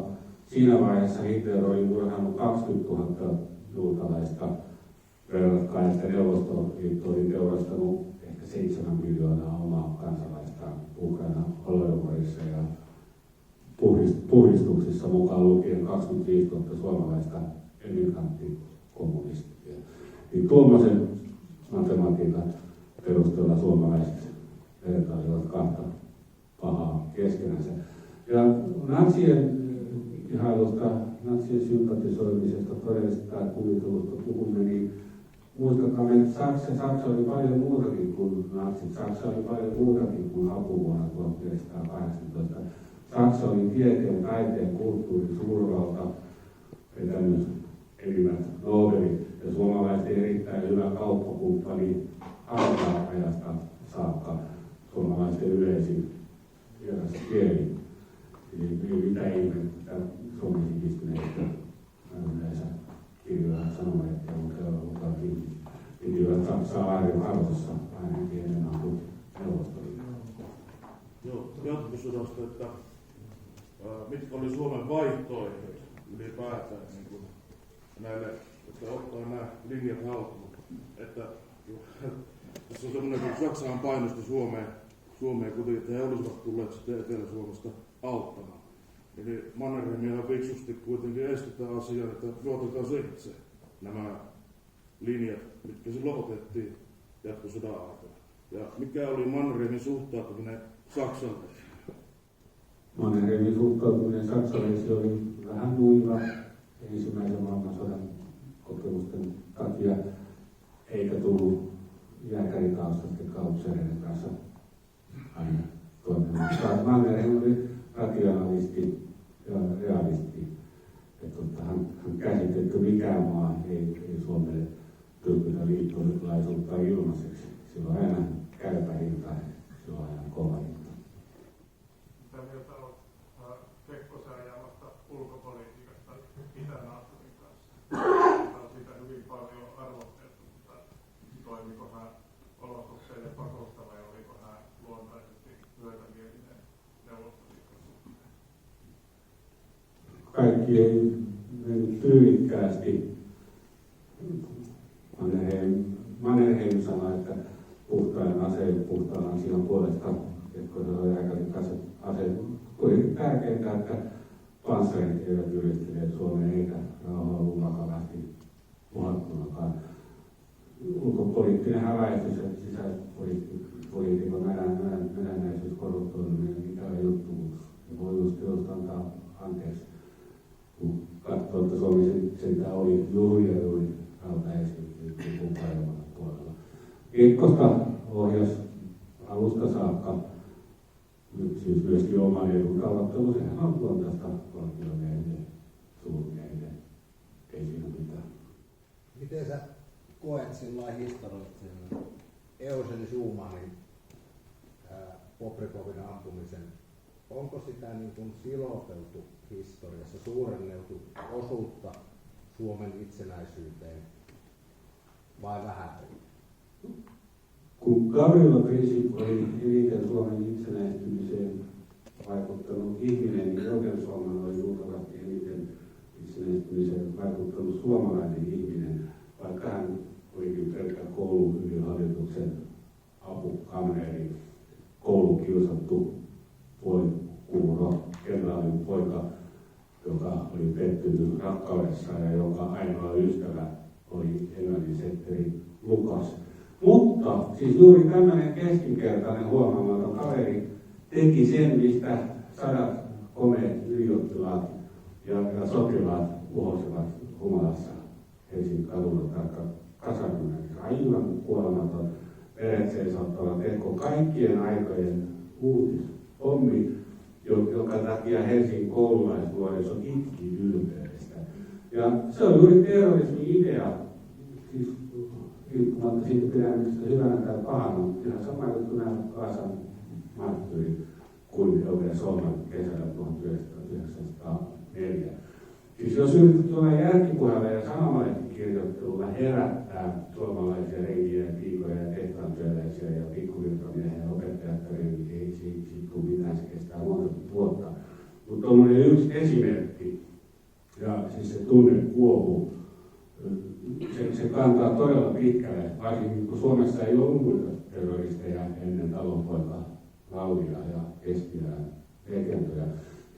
Siinä vaiheessa Hitler oli murhannut 20 000 juutalaista, verratkaen, että Neuvostoliitto oli teurastanut ehkä 7 miljoonaa omaa kansalaistaan Ukrainan Holodomorissa ja puhdistuksissa mukaan lukien 25 000 suomalaista emigranttikommunistia. Niin tuommoisen matematiikan perusteella suomalaiset vertailivat kahta pahaa keskenänsä. Ja natsien ihailusta, natsien sympatisoimisesta, todellisesta tai kuvittelusta puhumme, niin muistakaa, että Saksa oli paljon muutakin kuin natsit. Saksa oli paljon muutakin kuin apuvuonna 1918. Saksa oli tieteen, taiteen, kulttuurin suurvalta, vetänyt enimmät Nobelit ja suomalaisten erittäin hyvä kauppakumppani ajasta saakka suomalaisten yleisin vieras kieli. Eli mitä ihmettä Suomen sivistyneistä yleensä kirjoilla sanomalehtiä, mutta mukaankin pitivät Saksaa arvossa ainakin enemmän kuin Neuvostoliitto. Joo, jatkosodasta, että mitkä oli Suomen vaihtoehdot ylipäätään niin kuin näille, että ottaa nämä linjat haltuun. Että tässä on semmoinen, kun Saksahan painosti Suomeen kuitenkin, että he olisivat tulleet sitten Etelä-Suomesta auttamaan. Eli Mannerheim ihan fiksusti kuitenkin estetään asian, että luotetaan itse nämä linjat, mitkä silloin otettiin jatkosodan aikana. Ja mikä oli Mannerheimin suhtautuminen saksalaisiin? Mannerheimin suhtautuminen saksalaisiin oli vähän nuiva ensimmäisen maailmansodan kokemusten takia, eikä tullut jääkäritaustaisten kaupsereiden kanssa aina toimimaan. Mannerheim oli rationalisti ja realisti. Että hän käsitti, että mikään maa ei Suomelle tyrkytä liittolaisuutta ilmaiseksi. Sillä on aina käypä hinta ja sillä on aina kova hinta. Mitä mieltä olet Kekkosen ajamasta ulkopolitiikasta itänaapurin kanssa? On sitä hyvin paljon arvosteltu, mutta toimiko hän olosuhteiden pakosta vai oliko hän luontaisesti myötämielinen Neuvostoliiton suhteen? Kaikki ei mennyt tyylikkäästi. Mannerheim sanoi, että puhtaan asian puolesta, Kekkosen oli aseet. Kuitenkin tärkeintä, että panssarit eivät yrittäneet Suomeen eikä rauha ollut vakavasti uhattunakaan. Ulkopoliittinen havaistus ja sisäpolitiikan märänäisyys, korruptoiminen, mikä on juttu. Voi just antaa anteeksi, kun katsoo, että Suomi sentään oli juuri rautaesimerkiksi kuin paremmalla puolella. Kekkosta ohjasi alusta saakka, siis myöskin oman edun tavoittelu, sehän on luontaista valtiomiehille, suurmiehille, ei siinä mitään. Miten sä koet sillä historiallisen Eugen Schumannin Bobrikovin ampumisen? Onko sitä niin kuin siloteltu historiassa, suurenneltu osuutta Suomen itsenäisyyteen vai vähätelty? Kun Gavrilo Princip oli eniten Suomen itsenäistymiseen vaikuttanut ihminen, niin Eugen Schumann oli luultavasti eniten kuuro kenraalin poika, joka oli pettynyt rakkaudessaan ja jonka ainoa ystävä oli Englannin setteri Lukas. Mutta siis juuri tämmöinen keskinkertainen huomaamaton kaveri teki sen, mistä sadat komeet ylioppilaat ja sotilaat uhosivat humalassa Helsingin kadulla tai kasarmilla. Aivan kuolematon veret seisottava teko, kaikkien aikojen uutispommi, joka takia Helsingin koululaisnuoriso itki ylpeydestä. Ja se on juuri terrorismi-idea, siis riippumatta siitä pidämistä hyvänä tai pahana, ihan sama juttu nämä Gazan marttyyrit kuin Eugen Solman kesällä 1904. Siis jos yritetään tuolla järkipuheella ja sanomalehtikirjoittelulla herättää suomalaisia renkiä ja piikoja ja tehtaantyöläisiä ja pikkuvirkamiehiä ja opettajattarja, niin ei siitä tule mitään, se kestää monta vuotta. Mutta tuommoinen yksi esimerkki, ja siis se tunnekuohu, se kantaa todella pitkälle, varsinkin kun Suomessa ei ollut muita terroristeja ennen talonpoika Lauria ja Keskiään legendoja.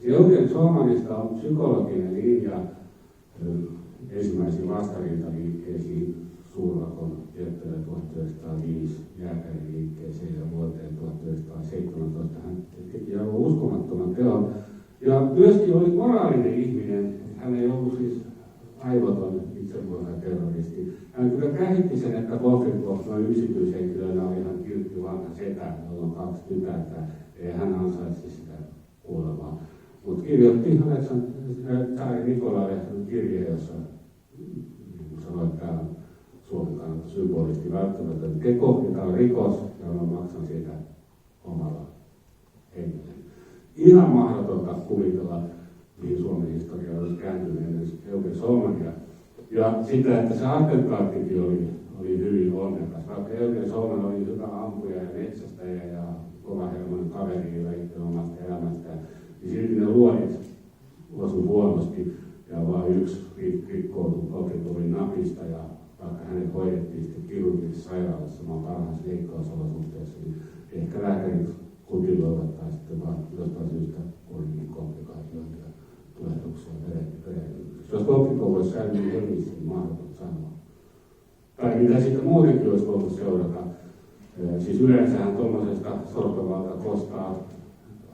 Eugen Solmanista on psykologinen linja ensimmäisiin vastarintaliikkeisiin suurlakon jättöllä 1905 jääkäriliikkeeseen ja vuoteen 1917. Hän teki aivan uskomattoman teon. Ja myöskin oli moraalinen ihminen. Hän ei ollut siis aivoton itsemurhaterroristi. Hän kyllä käsitti sen, että Wolfenbach noin yksityishenkilönä oli ihan kiltti vanha setä, jolla on 2 tytärtä. Ei hän ansaitsi sitä kuolemaa. Mutta kirjoitti Tsari Nikolaille kirjeen, jossa sanoi, että tämä on Suomen kannalta symbolisesti välttämätön teko, joka on rikos, ja mä maksan siitä omalla hengellä. Ihan mahdotonta kuvitella, mihin Suomen historia olisi kääntynyt ennen Eugen Solmania. Ja sitä, että se attentaattikin oli hyvin onnekas. Vaikka Eugen Solman oli hyvä ampuja ja metsästäjä ja kovahermoinen kaveri ja väitti omasta elämästään, niin silti ne luodit osui huonosti ja vain yksi rikkoutui otettuin napista ja vaikka hänet hoidettiin sitten kirurgisessa sairaalassa maan parhaassa leikkausolosuhteessa, niin ehkä lääkärit kutiloivat tai sitten vaan jostain syystä oli niin komplikaatioita ja tulehduksia verentyksessä. Jos komplikoon voisi säilyä hengissä, niin mahdoton sanoa. Tai mitä sitten muutenkin olisi voinut seurata. Siis yleensähän tuollaisesta sortovalta kostaa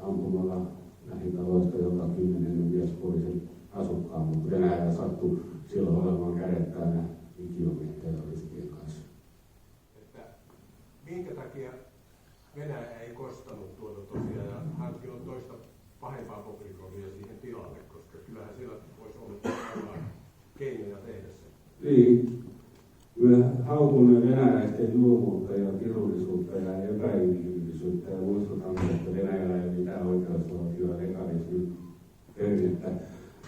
ampumalla lähitaloista joka 10 miespuolisen asukkaan, mutta Venäjällä sattui silloin olemaan kädet täynnä ikiomien terroristien kanssa. Että minkä takia Venäjä ei kostanut tuota tosiaan ja hankkinut toista pahempaa Bobrikovia siihen tilalle, koska kyllähän siellä voisi olla keinoja tehdä sen. Niin. Kyllä haukumme venäläisten julmuutta ja kirullisuutta ja epäinhimillisyyttä ja muistutamme, että Venäjällä ei ole mitään oikeusvaltioa legalismin perinnettä.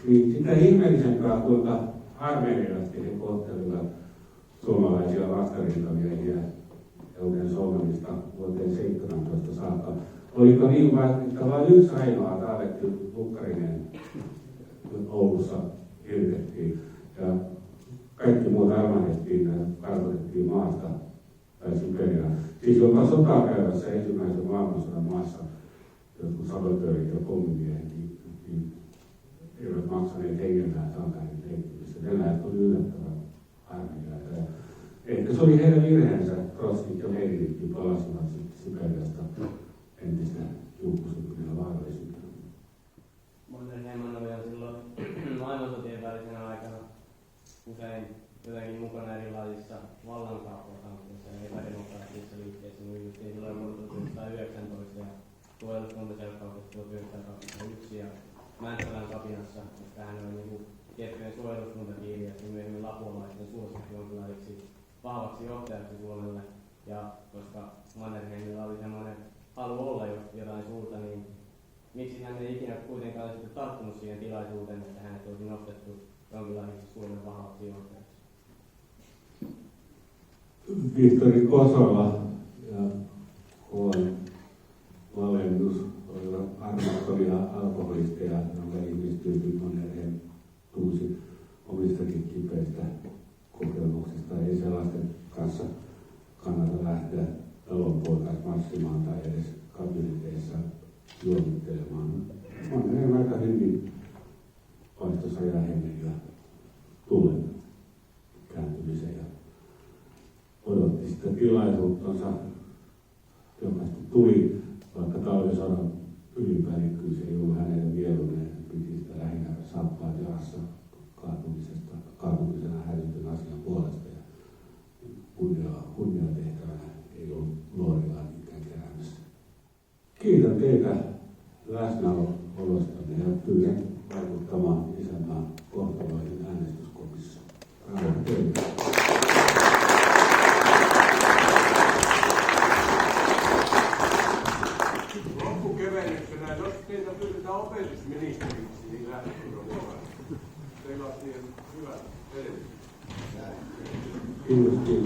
Niin sitä ihmeellisempää, kuinka armeijasti he kohtelivat suomalaisia vastarintamiehiä Eugen Solmanista vuoteen 17 saakka. Oliko niin, että vain yksi ainoa Taavetti Lukkarinen Oulussa hirtettiin ja kaikki muut armahdettiin ja karkotettiin maasta tai Siperiaan. Siis jopa sotaa käyvässä ensimmäisen maailmansodan maassa jotkut sabotöörit ja pommimiehet niin eivät maksaneet hengellään sankarin leikkimissä. Venäjät oli yllättävän armeijaita. Ehkä se oli heidän virheensä. Trotskit ja Leninitkin palasivat Siperiasta entistä julkuisuuteen ja vaarallisuuteen. Mannerheimman oli silloin maailmansotien välisenä aikana usein jotenkin mukana erilaisissa vallankaappausankkeissa ja epädemokraattisissa liikkeissä, niin justiin silloin vuonna 1919 ja suojeluskuntaselkkauksessa 1921 ja Mäntsälän kapinassa, että hän oli niin tiettyjen suojeluskuntapiiriä ja myöhemmin lapuolaisten suosikki jonkinlaiseksi vahvaksi johtajaksi Suomelle. Ja koska Mannerheimilla oli semmoinen halu olla jotain suurta, niin miksi hän ei ikinä kuitenkaan sitten tarttunut siihen tilaisuuteen, että hänet olisi nostettu jonkinlaiseksi Suomen vahvaksi johtajaksi? Vihtori Kosola ja Koon valennus olivat armottomia alkoholisteja, jonka ihmistyyppi Mannerheim tunsi omistakin kipeistä kokemuksista. Ei sellaisten kanssa kannata lähteä talonpoikaismarssimaan tai edes kabineteissa juomittelemaan. talvisodan ylipäällikkyys ei ollut hänelle mieluinen. Hän piti sitä lähinnä saappaat jalassa kaatumisena hälytön asian puolesta. Ja kunniatehtävänä ei ollut nuorilla niinkään keräämässä. Kiitän teitä läsnäolostanne ja pyydän vaikuttamaan isänmaan kohtaloihin äänestyskopissa. Rauha teille. Loppukevennyksenä, jos teitä pyydetään opetusministeriksi, niin lähdetään mukaan. Teillä on siihen hyvä edellytys. Kiitos.